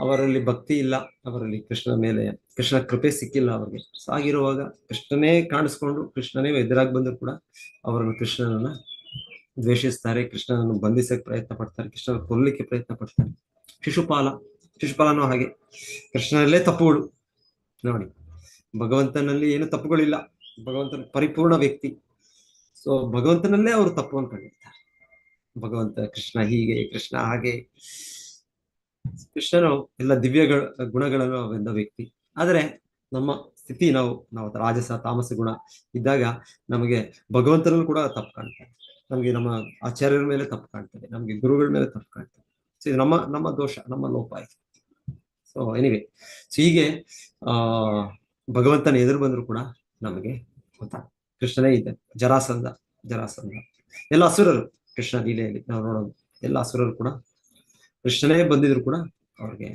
ಅವರಲ್ಲಿ ಭಕ್ತಿ ಇಲ್ಲ, ಅವರಲ್ಲಿ ಕೃಷ್ಣನ ಮೇಲೆ ಕೃಷ್ಣ ಕೃಪೆ ಸಿಕ್ಕಿಲ್ಲ ಅವ್ರಿಗೆ. ಸೊ ಆಗಿರುವಾಗ ಕೃಷ್ಣನೇ ಕಾಣಿಸ್ಕೊಂಡು ಕೃಷ್ಣನೇ ಎದುರಾಗಿ ಬಂದ್ರು ಕೂಡ ಅವರನ್ನು ಕೃಷ್ಣನನ್ನ ದ್ವೇಷಿಸ್ತಾರೆ, ಕೃಷ್ಣನನ್ನು ಬಂಧಿಸಕ್ಕೆ ಪ್ರಯತ್ನ ಪಡ್ತಾರೆ, ಕೃಷ್ಣನ ಕೊಲ್ಲಲಿಕ್ಕೆ ಪ್ರಯತ್ನ ಪಡ್ತಾರೆ. ಶಿಶುಪಾಲನೂ ಹಾಗೆ, ಕೃಷ್ಣನಲ್ಲೇ ತಪ್ಪುಗಳು ನೋಡಿ, ಭಗವಂತನಲ್ಲಿ ಏನು ತಪ್ಪುಗಳಿಲ್ಲ, ಭಗವಂತನ ಪರಿಪೂರ್ಣ ವ್ಯಕ್ತಿ. ಸೊ ಭಗವಂತನಲ್ಲೇ ಅವರು ತಪ್ಪು ಅನ್ಕೊಂಡಿರ್ತಾರೆ. ಭಗವಂತ ಕೃಷ್ಣ ಹೀಗೆ, ಕೃಷ್ಣ ಹಾಗೆ. ಕೃಷ್ಣನು ಎಲ್ಲ ದಿವ್ಯ ಗುಣಗಳನ್ನು ಅವೆಂದ ವ್ಯಕ್ತಿ. ಆದರೆ ನಮ್ಮ ಸ್ಥಿತಿ, ನಾವು ರಾಜಸ ತಾಮಸ ಗುಣ ಇದ್ದಾಗ ನಮಗೆ ಭಗವಂತನಲ್ಲೂ ಕೂಡ ತಪ್ಪು ಕಾಣ್ತಾರೆ, ನಮ್ಗೆ ನಮ್ಮ ಆಚಾರ್ಯರ ಮೇಲೆ ತಪ್ಪು ಕಾಣ್ತದೆ, ನಮ್ಗೆ ಗುರುಗಳ ಮೇಲೆ ತಪ್ಪು ಕಾಣ್ತದೆ. ಸೊ ಇದು ನಮ್ಮ ದೋಷ, ನಮ್ಮ ಲೋಪ ಆಯ್ತು. ಸೊ ಎನಿವೆ, ಸೊ ಹೀಗೆ ಭಗವಂತನ ಎದುರು ಬಂದ್ರು ಕೂಡ ನಮಗೆ ಗೊತ್ತಾಗ ಕೃಷ್ಣನೇ ಇದ್ದ. ಜರಾಸಂಧ ಎಲ್ಲ ಅಸುರರು ಕೃಷ್ಣ ಲೀಲೆಯಲ್ಲಿ ನಾವು ನೋಡೋದು, ಎಲ್ಲ ಅಸುರರು ಕೂಡ ಕೃಷ್ಣನೇ ಬಂದಿದ್ರು ಕೂಡ ಅವ್ರಿಗೆ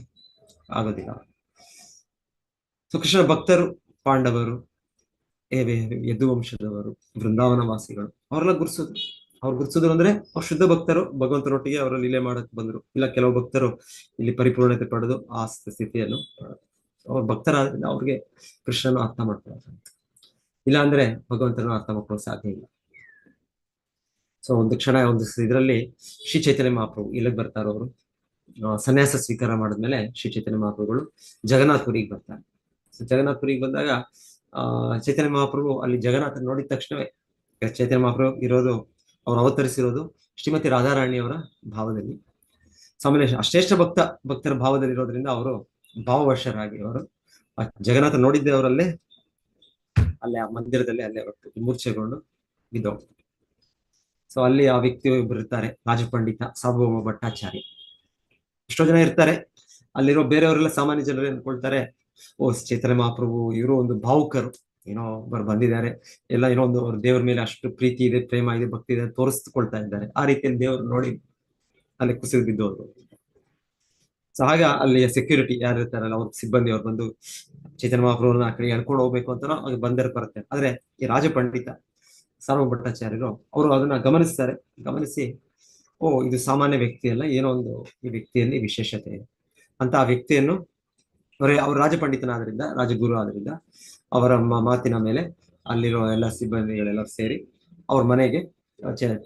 ಆಗೋದಿಲ್ಲ. ಸೊ ಕೃಷ್ಣ ಭಕ್ತರು, ಪಾಂಡವರು, ಯದುವಂಶದವರು, ವೃಂದಾವನ ವಾಸಿಗಳು, ಅವರೆಲ್ಲ ಗುರುತಿಸಿದ್ರು ಅಂದ್ರೆ ಅವ್ರು ಶುದ್ಧ ಭಕ್ತರು, ಭಗವಂತನೊಟ್ಟಿಗೆ ಅವರ ಲೀಲೆ ಮಾಡಕ್ ಬಂದ್ರು. ಇಲ್ಲ ಕೆಲವು ಭಕ್ತರು ಇಲ್ಲಿ ಪರಿಪೂರ್ಣತೆ ಪಡೆದು ಆ ಸ್ಥಿತಿಯನ್ನು ಅವ್ರ ಭಕ್ತರಾದ್ರಿಂದ ಅವ್ರಿಗೆ ಕೃಷ್ಣನು ಅರ್ಥ ಮಾಡ್ಕೊಳ್ಳೋದು. ಇಲ್ಲ ಅಂದ್ರೆ ಭಗವಂತನ ಅರ್ಥ ಮಾಡ್ಕೊಳ್ಳೋ ಸಾಧ್ಯ ಇಲ್ಲ. ಸೊ ಒಂದು ಕ್ಷಣ ಇದರಲ್ಲಿ ಶ್ರೀ ಚೈತನ್ಯ ಮಹಾಪ್ರಭು ಇಲ್ಲಿಗೆ ಬರ್ತಾರೆ. ಅವರು ಸನ್ಯಾಸ ಸ್ವೀಕಾರ ಮಾಡಿದ್ಮೇಲೆ ಶ್ರೀ ಚೈತನ್ಯ ಮಹಾಪ್ರಭುಗಳು ಜಗನ್ನಾಥಪುರಿಗೆ ಬರ್ತಾರೆ. ಸೊ ಜಗನ್ನಾಥಪುರಿಗೆ ಬಂದಾಗ ಚೈತನ್ಯ ಮಹಾಪ್ರಭು ಅಲ್ಲಿ ಜಗನ್ನಾಥ ನೋಡಿದ ತಕ್ಷಣವೇ, ಚೈತನ್ಯ ಮಹಾಪ್ರಭು ಇರೋದು, ಅವ್ರು ಅವತರಿಸಿರೋದು ಶ್ರೀಮತಿ ರಾಧಾರಾಣಿಯವರ ಭಾವದಲ್ಲಿ, ಸಾಮಾನ್ಯ ಅಶ್ರೇಷ್ಠ ಭಕ್ತರ ಭಾವದಲ್ಲಿ ಇರೋದ್ರಿಂದ ಅವರು ಭಾವವಶರಾಗಿ ಅವರು ಜಗನ್ನಾಥ ನೋಡಿದ್ದೆ ಅವರಲ್ಲೇ, ಅಲ್ಲೇ ಆ ಮಂದಿರದಲ್ಲಿ ಅಲ್ಲೇ ಮೂರ್ಛೆಗೊಂಡು ಬಿದ್ದೋಗ್ತಾರೆ. ಸೊ ಅಲ್ಲಿ ಆ ವ್ಯಕ್ತಿ ಒಬ್ರು ಇರ್ತಾರೆ, ರಾಜಪಂಡಿತ ಸಾರ್ವಭೌಮ ಭಟ್ಟಾಚಾರ್ಯ. ಎಷ್ಟೋ ಜನ ಇರ್ತಾರೆ ಅಲ್ಲಿರೋ, ಬೇರೆಯವರೆಲ್ಲ ಸಾಮಾನ್ಯ ಜನರು ಅನ್ಕೊಳ್ತಾರೆ, ಓ ಚೈತನ್ಯ ಮಹಾಪ್ರಭು ಇವರು ಒಂದು ಭಾವುಕರು, ಏನೋ ಬಂದಿದ್ದಾರೆ, ಎಲ್ಲ ಏನೋ ಒಂದು ಅವ್ರ ದೇವ್ರ ಮೇಲೆ ಅಷ್ಟು ಪ್ರೀತಿ ಇದೆ, ಪ್ರೇಮ ಇದೆ, ಭಕ್ತಿ ಇದೆ ತೋರಿಸ್ಕೊಳ್ತಾ ಇದ್ದಾರೆ. ಆ ರೀತಿಯಲ್ಲಿ ದೇವ್ರು ನೋಡಿ ಅಲ್ಲಿ ಕುಸಿದು ಬಿದ್ದವರು. ಸೊ ಆಗ ಅಲ್ಲಿ ಸೆಕ್ಯೂರಿಟಿ ಯಾರು ಇರ್ತಾರಲ್ಲ, ಅವ್ರ ಸಿಬ್ಬಂದಿ ಅವ್ರು ಬಂದು ಚೈತನ್ಯ ಮಹಾಪ್ರಭುನ ಆ ಕಡೆ ಎಳ್ಕೊಂಡು ಹೋಗ್ಬೇಕು ಅಂತ ಬಂದರೆ ಬರುತ್ತೆ. ಆದ್ರೆ ಈ ರಾಜಪಂಡಿತ ಸಾರ್ವಭೌಮ ಭಟ್ಟಾಚಾರ್ಯರು ಅವರು ಅದನ್ನ ಗಮನಿಸಿ, ಓ ಇದು ಸಾಮಾನ್ಯ ವ್ಯಕ್ತಿ ಅಲ್ಲ, ಏನೋ ಒಂದು ಈ ವ್ಯಕ್ತಿಯಲ್ಲಿ ವಿಶೇಷತೆ ಇದೆ ಅಂತ ಆ ವ್ಯಕ್ತಿಯನ್ನು ಅವ್ರ ರಾಜಪಂಡಿತನಾದ್ರಿಂದ, ರಾಜಗುರು ಆದ್ರಿಂದ ಅವರ ಮಾತಿನ ಮೇಲೆ ಅಲ್ಲಿರೋ ಎಲ್ಲ ಸಿಬ್ಬಂದಿಗಳೆಲ್ಲ ಸೇರಿ ಅವ್ರ ಮನೆಗೆ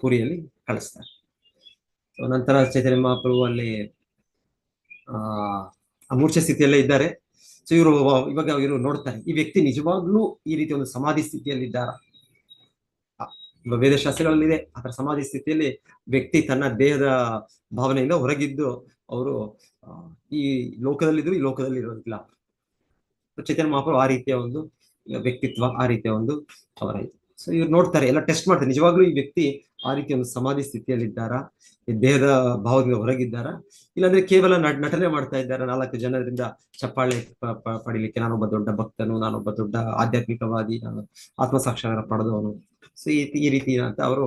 ಪುರಿಯಲ್ಲಿ ಕಳಿಸ್ತಾರೆ. ನಂತರ ಚೈತನ್ಯ ಮಹಾಪ್ರಭು ಅಲ್ಲಿ ಮೂರ್ಛೆ ಸ್ಥಿತಿಯಲ್ಲೇ ಇದ್ದಾರೆ. ಸೊ ಇವರು ನೋಡ್ತಾರೆ, ಈ ವ್ಯಕ್ತಿ ನಿಜವಾಗ್ಲೂ ಈ ರೀತಿ ಒಂದು ಸಮಾಧಿ ಸ್ಥಿತಿಯಲ್ಲಿ ಇದ್ದಾರ. ವೇದಶಾಸ್ತ್ರಗಳಲ್ಲಿದೆ, ಅದರ ಸಮಾಧಿ ಸ್ಥಿತಿಯಲ್ಲಿ ವ್ಯಕ್ತಿ ತನ್ನ ದೇಹದ ಭಾವನೆಯಿಂದ ಹೊರಗಿದ್ದು ಅವರು ಈ ಲೋಕದಲ್ಲಿದ್ರು, ಈ ಲೋಕದಲ್ಲಿ ಇರೋದಿಲ್ಲ. ಚೈತನ್ಯ ಮಹಾಪ್ರಭು ಆ ರೀತಿಯ ಒಂದು ವ್ಯಕ್ತಿತ್ವ, ಆ ರೀತಿಯ ಒಂದು ಅವರ ಇದು. ಸೊ ಇವ್ರು ನೋಡ್ತಾರೆ, ಎಲ್ಲ ಟೆಸ್ಟ್ ಮಾಡ್ತಾರೆ, ನಿಜವಾಗ್ಲೂ ಈ ವ್ಯಕ್ತಿ ಆ ರೀತಿ ಒಂದು ಸಮಾಧಿ ಸ್ಥಿತಿಯಲ್ಲಿ ಇದ್ದಾರಾ, ಈ ದೇಹದ ಭಾವದಿಂದ ಹೊರಗಿದ್ದಾರಾ, ಇಲ್ಲಾಂದ್ರೆ ಕೇವಲ ನಟನೆ ಮಾಡ್ತಾ ಇದ್ದಾರಾ, 4 ಜನರಿಂದ ಚಪ್ಪಾಳೆ ಪಡಿಲಿಕ್ಕೆ ನಾನೊಬ್ಬ ದೊಡ್ಡ ಭಕ್ತನು, ನಾನೊಬ್ಬ ದೊಡ್ಡ ಆಧ್ಯಾತ್ಮಿಕವಾದಿ, ನಾನು ಆತ್ಮಸಾಕ್ಷಾತ್ಕಾರ ಪಡೆದವನು. ಸೊ ಈ ರೀತಿ ಅಂತ ಅವರು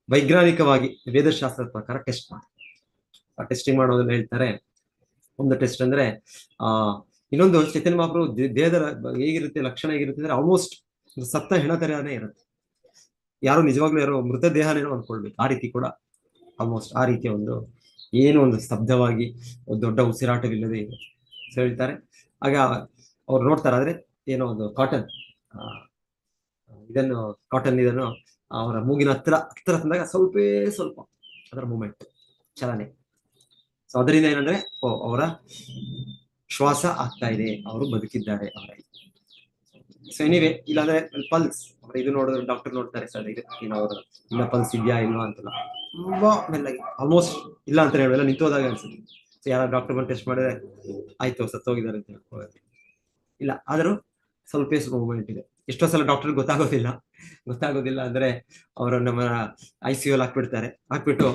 ವೈಜ್ಞಾನಿಕವಾಗಿ ವೇದಶಾಸ್ತ್ರದ ಪ್ರಕಾರ ಟೆಸ್ಟ್ ಮಾಡ್ತಾರೆ. ಆ ಟೆಸ್ಟಿಂಗ್ ಮಾಡೋದನ್ನ ಹೇಳ್ತಾರೆ. ಒಂದು ಟೆಸ್ಟ್ ಅಂದ್ರೆ ಇನ್ನೊಂದು ಚೈತನ್ಯ ಮಹಾಪ್ರಭು ದೇಹದ ಹೇಗಿರುತ್ತೆ, ಲಕ್ಷಣ ಹೇಗಿರುತ್ತೆ ಅಂದ್ರೆ ಆಲ್ಮೋಸ್ಟ್ ಒಂದು ಸತ್ತ ಹೆಣ ತರನೇ ಇರುತ್ತೆ. ಯಾರು ನಿಜವಾಗ್ಲೂ ಯಾರೋ ಮೃತದೇಹನೇನೋ ಅನ್ಕೊಳ್ಬೇಕು, ಆ ರೀತಿ ಕೂಡ ಆಲ್ಮೋಸ್ಟ್ ಆ ರೀತಿಯ ಒಂದು ಏನು ಒಂದು ಸ್ತಬ್ಧವಾಗಿ ಒಂದು ದೊಡ್ಡ ಉಸಿರಾಟವಿಲ್ಲದೆ ಇರುತ್ತೆ. ಸೊ ಹೇಳ್ತಾರೆ ಆಗ ಅವ್ರು ನೋಡ್ತಾರೆ, ಆದ್ರೆ ಏನೋ ಒಂದು ಕಾಟನ್ ಇದನ್ನು ಅವರ ಮೂಗಿನ ಹತ್ರ ತಂದಾಗ ಸ್ವಲ್ಪ ಅದರ ಮೂಮೆಂಟ್, ಚಲನೆ. ಸೊ ಅದರಿಂದ ಏನಂದ್ರೆ ಅವರ ಶ್ವಾಸ ಆಗ್ತಾ ಇದೆ, ಅವರು ಬದುಕಿದ್ದಾರೆ ಅವರ. ಸೊ ಎನಿವೆ, ಇಲ್ಲಾಂದ್ರೆ ಪಲ್ಸ್ ಇದು ನೋಡಿದ್ರೆ ಡಾಕ್ಟರ್ ನೋಡ್ತಾರೆ, ಸರ್ ಇದು ಅವರು ಇನ್ನ ಪಲ್ಸ್ ಇದೆಯಾ ಇಲ್ವಾ ಅಂತಲ್ಲ, ತುಂಬಾ ಮೆಲ್ಲಾಗಿ, ಆಲ್ಮೋಸ್ಟ್ ಇಲ್ಲ ಅಂತ ಹೇಳುವೆಲ್ಲ ನಿಂತೋದಾಗ ಅನ್ಸುತ್ತೆ. ಸೊ ಯಾರು ಡಾಕ್ಟರ್ ಬಂದು ಟೆಸ್ಟ್ ಮಾಡಿದ್ರೆ ಆಯ್ತು ಸತ್ತೋಗಿದ್ದಾರೆ ಅಂತ ಹೇಳ್ಕೊಳ್ಳೋದು ಇಲ್ಲ, ಆದ್ರೂ ಸ್ವಲ್ಪ ಮೂವ್ಮೆಂಟ್ ಇದೆ. ಎಷ್ಟೋ ಸಲ ಡಾಕ್ಟರ್ ಗೊತ್ತಾಗೋದಿಲ್ಲ ಅಂದ್ರೆ ಅವರು ನಮ್ಮ ICU ಹಾಕ್ಬಿಟ್ಟು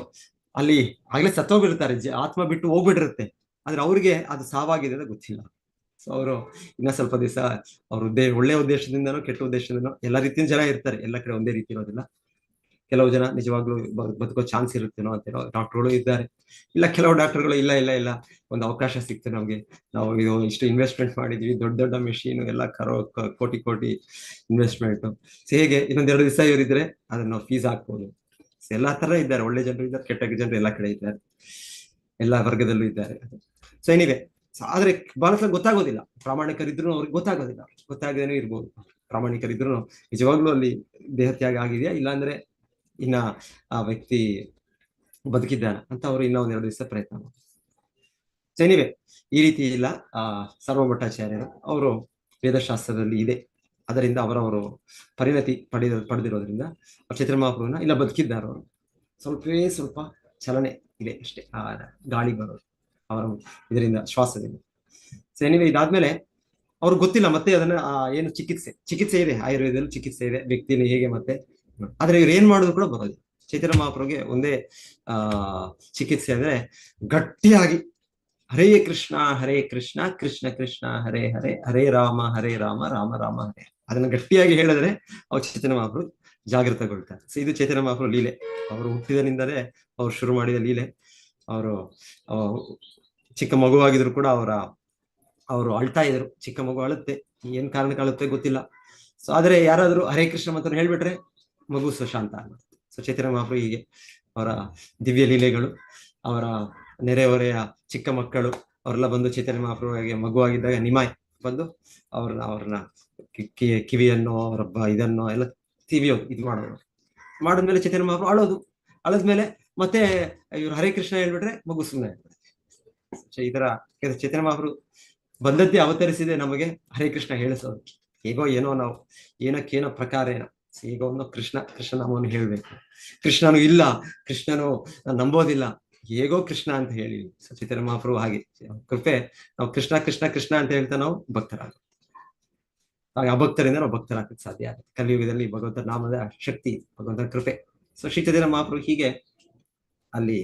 ಅಲ್ಲಿ ಆಗ್ಲೇ ಸತ್ತೋಗಿರ್ತಾರೆ, ಆತ್ಮ ಬಿಟ್ಟು ಹೋಗ್ಬಿಟ್ಟಿರುತ್ತೆ, ಆದ್ರೆ ಅವ್ರಿಗೆ ಅದು ಸಾವಾಗಿದೆ ಅಂತ ಗೊತ್ತಿಲ್ಲ. ಸೊ ಅವರು ಇನ್ನ ಸ್ವಲ್ಪ ದಿವಸ ಅವ್ರ ಒಳ್ಳೆ ಉದ್ದೇಶದಿಂದನೋ ಕೆಟ್ಟ ಉದ್ದೇಶದಿಂದನೋ ಎಲ್ಲ ರೀತಿಯ ಜನ ಇರ್ತಾರೆ, ಎಲ್ಲ ಕಡೆ ಒಂದೇ ರೀತಿ ಇರೋದಿಲ್ಲ. ಕೆಲವು ಜನ ನಿಜವಾಗ್ಲೂ ಬದುಕೋ ಚಾನ್ಸ್ ಇರುತ್ತೇನೋ ಅಂತ ಡಾಕ್ಟರ್ಗಳು ಇದ್ದಾರೆ. ಇಲ್ಲ ಕೆಲವು ಡಾಕ್ಟರ್ಗಳು ಇಲ್ಲ ಒಂದು ಅವಕಾಶ ಸಿಕ್ತು ನಮ್ಗೆ, ನಾವು ಇದು ಇಷ್ಟು ಇನ್ವೆಸ್ಟ್ಮೆಂಟ್ ಮಾಡಿದ್ವಿ, ದೊಡ್ಡ ಮೆಷಿನ್ ಎಲ್ಲ ಕೋಟಿ ಇನ್ವೆಸ್ಟ್ಮೆಂಟ್, ಹೇಗೆ ಇನ್ನೊಂದೆರಡು ದಿವಸ ಇವರಿದ್ರೆ ಅದನ್ನ ನಾವು ಫೀಸ್ ಹಾಕ್ಬೋದು. ಎಲ್ಲಾ ತರ ಇದ್ದಾರೆ, ಒಳ್ಳೆ ಜನರು ಇದ್ದಾರೆ, ಕೆಟ್ಟ ಜನರು ಎಲ್ಲ ಕಡೆ ಇದ್ದಾರೆ, ಎಲ್ಲಾ ವರ್ಗದಲ್ಲೂ ಇದ್ದಾರೆ. ಸೊ ಏನಿವೆ, ಆದ್ರೆ ಬಹಳ ಸಲ ಗೊತ್ತಾಗೋದಿಲ್ಲ, ಪ್ರಾಮಾಣಿಕರಿದ್ರು ಅವ್ರಿಗೆ ಗೊತ್ತಾಗದೇನೂ ಇರ್ಬೋದು. ಪ್ರಾಮಾಣಿಕರಿದ್ರು ನಿಜವಾಗ್ಲೂ ಅಲ್ಲಿ ದೇಹತ್ಯಾಗ ಆಗಿದೆಯಾ, ಇಲ್ಲಾಂದ್ರೆ ಇನ್ನ ಆ ವ್ಯಕ್ತಿ ಬದುಕಿದ್ದಾನ ಅಂತ ಅವರು ಇನ್ನೂ ಒಂದೆರಡು ದಿವಸ ಪ್ರಯತ್ನ ಮಾಡ್ತಾರೆ. ಸೊ ಏನಿವೆ, ಈ ರೀತಿ ಇಲ್ಲ ಸರ್ವಭಟ್ಟಾಚಾರ್ಯರು ಅವರು ವೇದಶಾಸ್ತ್ರದಲ್ಲಿ ಇದೆ, ಅದರಿಂದ ಅವರವರು ಪರಿಣತಿ ಪಡೆದಿರೋದ್ರಿಂದ ಚೈತನ್ಯ ಮಹಾಪ್ರಭುನ ಇಲ್ಲ ಬದುಕಿದ್ದಾರೆ. ಅವರು ಸ್ವಲ್ಪ ಚಲನೆ ಇದೆ ಅಷ್ಟೇ, ಆ ಗಾಳಿ ಬರೋದು ಅವರ ಇದರಿಂದ, ಶ್ವಾಸದಿಂದ. ಸೊ ಏನಿವೆ, ಇದಾದ್ಮೇಲೆ ಅವ್ರಿಗೆ ಗೊತ್ತಿಲ್ಲ ಮತ್ತೆ ಅದನ್ನ ಏನು ಚಿಕಿತ್ಸೆ ಇದೆ, ಆಯುರ್ವೇದದಲ್ಲಿ ಚಿಕಿತ್ಸೆ ಇದೆ ವ್ಯಕ್ತಿನ ಹೇಗೆ ಮತ್ತೆ, ಆದ್ರೆ ಇವ್ರು ಏನ್ ಮಾಡೋದು ಕೂಡ ಬರೋದು. ಚೈತನ್ಯ ಮಹಾಪ್ರಭುಗೆ ಒಂದೇ ಚಿಕಿತ್ಸೆ ಅಂದ್ರೆ ಗಟ್ಟಿಯಾಗಿ ಹರೇ ಕೃಷ್ಣ ಕೃಷ್ಣ ಕೃಷ್ಣ ಹರೇ ಹರೇ, ಹರೇ ರಾಮ ರಾಮ ರಾಮ ಹರೇ, ಅದನ್ನ ಗಟ್ಟಿಯಾಗಿ ಹೇಳಿದ್ರೆ ಅವ್ರು ಚೈತನ್ಯ ಮಹಾಪ್ರಭು ಜಾಗೃತಗೊಳ್ತಾರೆ. ಸೊ ಇದು ಚೈತನ್ಯ ಮಹಾಪ್ರಭು ಲೀಲೆ, ಅವರು ಹುಟ್ಟಿದನಿಂದಲೇ ಅವ್ರು ಶುರು ಮಾಡಿದ ಲೀಲೆ. ಅವರು ಚಿಕ್ಕ ಮಗುವಾಗಿದ್ರು ಕೂಡ ಅವರು ಅಳ್ತಾ ಇದ್ರು, ಚಿಕ್ಕ ಮಗು ಅಳುತ್ತೆ, ಏನ್ ಕಾರಣಕ್ಕೆ ಅಳುತ್ತೆ ಗೊತ್ತಿಲ್ಲ. ಸೊ ಆದ್ರೆ ಯಾರಾದ್ರೂ ಹರೇ ಕೃಷ್ಣ ಅಂತ ಹೇಳ್ಬಿಟ್ರೆ ಮಗು ಶಾಂತ ಆಗುತ್ತೆ. ಸೊ ಚೈತನ್ಯ ಮಹಾಪ್ರಭು ಹೀಗೆ ಅವರ ದಿವ್ಯ ಲೀಲೆಗಳು, ಅವರ ನೆರೆಹೊರೆಯ ಚಿಕ್ಕ ಮಕ್ಕಳು ಅವರೆಲ್ಲ ಬಂದು ಚೈತನ್ಯ ಮಹಾಪ್ರಭುವಿಗೆ ಮಗುವಾಗಿದ್ದಾಗ ನಿಮಾಯ್ ಬಂದು ಅವ್ರನ್ನ ಕಿವಿಯನ್ನು ಅವರ ಇದನ್ನು ಎಲ್ಲ ತಿವಿಯೋದು, ಇದು ಮಾಡಿದ್ಮೇಲೆ ಚೈತನ್ಯ ಮಹಾಪ್ರಭು ಅಳದ್ಮೇಲೆ ಮತ್ತೆ ಇವ್ರು ಹರೇ ಕೃಷ್ಣ ಹೇಳ್ಬಿಟ್ರೆ ಮಗು ಸುಮ್ಮನೆ ಆಗ್ತದೆ. ಈ ತರ ಚೈತನ್ಯ ಮಹಾಪ್ರಭು ಬಂದದ್ದೇ ಅವತರಿಸಿದೆ ನಮಗೆ ಹರೇ ಕೃಷ್ಣ ಹೇಳಿಸೋದು. ಹೇಗೋ ಏನೋ ನಾವು ಏನಕ್ಕೇನೋ ಪ್ರಕಾರ ಏನೋ ಈಗ ಒಂದು ಕೃಷ್ಣ ನಾಮವನ್ನು ಹೇಳ್ಬೇಕು, ಕೃಷ್ಣನು ಇಲ್ಲ, ಕೃಷ್ಣನು ನಂಬೋದಿಲ್ಲ, ಹೇಗೋ ಕೃಷ್ಣ ಅಂತ ಹೇಳಿ. ಚೈತನ್ಯ ಮಹಾಪ್ರಭು ಹಾಗೆ ಕೃಪೆ, ನಾವು ಕೃಷ್ಣ ಅಂತ ಹೇಳ್ತಾ ನಾವು ಭಕ್ತರಾಗುತ್ತೆ. ಹಾಗೆ ಅಭಕ್ತರಿಂದ ನಾವು ಭಕ್ತರಾಗಕ್ಕೆ ಸಾಧ್ಯ ಆಗುತ್ತೆ. ಕಲಿಯುಗದಲ್ಲಿ ಭಗವಂತ ನಾಮದ ಶಕ್ತಿ, ಭಗವಂತನ ಕೃಪೆ. ಸೊ ಶ್ರೀ ಚೈತನ್ಯ ಮಹಾಪ್ರಭು ಹೀಗೆ ಅಲ್ಲಿ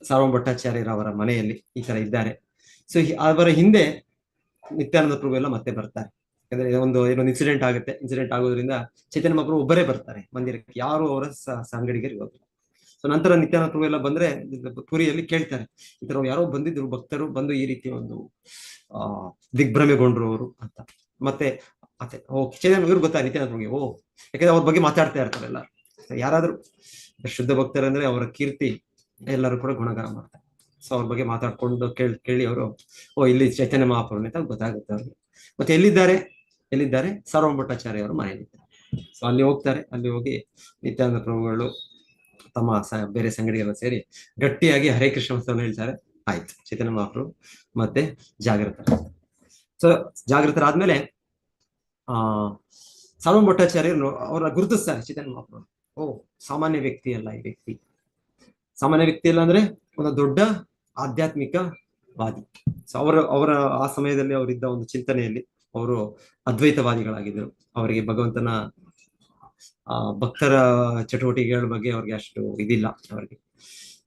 ಸರ್ವಭಟ್ಟಾಚಾರ್ಯರವರ ಮನೆಯಲ್ಲಿ ಈ ತರ ಇದ್ದಾರೆ. ಸೊ ಅವರ ಹಿಂದೆ ನಿತ್ಯಾನಂದ ಪ್ರಭು ಎಲ್ಲ ಮತ್ತೆ ಬರ್ತಾರೆ. ಯಾಕಂದ್ರೆ ಏನೊಂದು ಇನ್ಸಿಡೆಂಟ್ ಆಗುತ್ತೆ, ಇನ್ಸಿಡೆಂಟ್ ಆಗೋದ್ರಿಂದ ಚೈತನ್ಯ ಮಹಾಪ್ರಭು ಒಬ್ಬರೇ ಬರ್ತಾರೆ ಮಂದಿರಕ್ಕೆ, ಯಾರು ಅವರ ಸಂಗಡಿಗರು ಇರೋದಿಲ್ಲ. ಸೊ ನಂತರ ನಿತ್ಯಾನಂದ ಪ್ರಭು ಎಲ್ಲ ಬಂದ್ರೆ ಪುರಿಯಲ್ಲಿ ಕೇಳ್ತಾರೆ, ಈ ತರ ಯಾರೋ ಬಂದಿದ್ರು ಭಕ್ತರು ಬಂದು ಈ ರೀತಿ ಒಂದು ದಿಗ್ಭ್ರಮೆಗೊಂಡ್ರು ಅವರು ಅಂತ. ಮತ್ತೆ ಚೈತನ್ಯ ಇವ್ರು ಗೊತ್ತಾ ನಿತ್ಯಾನಂದ ಪ್ರಭುಗೆ, ಯಾಕಂದ್ರೆ ಅವ್ರ ಬಗ್ಗೆ ಮಾತಾಡ್ತಾ ಇರ್ತಾರಲ್ಲ, ಯಾರಾದ್ರೂ ಶುದ್ಧ ಭಕ್ತರಂದ್ರೆ ಅವರ ಕೀರ್ತಿ ಎಲ್ಲರೂ ಕೂಡ ಗುಣಗಾನ ಮಾಡ್ತಾರೆ. ಸೊ ಅವ್ರ ಬಗ್ಗೆ ಮಾತಾಡ್ಕೊಂಡು ಕೇಳಿ ಅವರು ಇಲ್ಲಿ ಚೈತನ್ಯ ಮಹಾಪ್ರಭು ಅಂತ ಗೊತ್ತಾಗುತ್ತೆ ಅವ್ರಿಗೆ. ಮತ್ತೆ ಎಲ್ಲಿದ್ದಾರೆ ಸರ್ವಭಟ್ಟಾಚಾರ್ಯ ಅವರು ಮನೆಯಲ್ಲಿದ್ದಾರೆ. ಸೊ ಅಲ್ಲಿ ಹೋಗ್ತಾರೆ, ಅಲ್ಲಿ ಹೋಗಿ ನಿತ್ಯಾನಂದ ಪ್ರಭುಗಳು ತಮ್ಮ ಬೇರೆ ಸಂಗಡಿಗೆಲ್ಲ ಸೇರಿ ಗಟ್ಟಿಯಾಗಿ ಹರೇ ಕೃಷ್ಣ ಅಂತ ಹೇಳ್ತಾರೆ. ಆಯ್ತು, ಚೈತನ್ಯ ಮಹಾಪ್ರಭು ಮತ್ತೆ ಸೊ ಜಾಗೃತರಾದ್ಮೇಲೆ ಸರ್ವಭಟ್ಟಾಚಾರ್ಯರು ಅವರ ಗುರುತಿಸ್ತಾರೆ ಚೈತನ್ಯ ಮಹಾಪ್ರಭು. ಸಾಮಾನ್ಯ ವ್ಯಕ್ತಿ ಅಲ್ಲ ಈ ವ್ಯಕ್ತಿ, ಸಾಮಾನ್ಯ ವ್ಯಕ್ತಿ ಅಲ್ಲ ಅಂದ್ರೆ ಒಂದು ದೊಡ್ಡ ಆಧ್ಯಾತ್ಮಿಕವಾದಿ. ಸೊ ಅವರ ಆ ಸಮಯದಲ್ಲಿ ಅವರಿದ್ದ ಒಂದು ಚಿಂತನೆಯಲ್ಲಿ ಅವರು ಅದ್ವೈತವಾದಿಗಳಾಗಿದ್ದರು. ಅವರಿಗೆ ಭಗವಂತನ ಭಕ್ತರ ಚಟುವಟಿಕೆಗಳ ಬಗ್ಗೆ ಅವ್ರಿಗೆ ಅಷ್ಟು ಇದಿಲ್ಲ.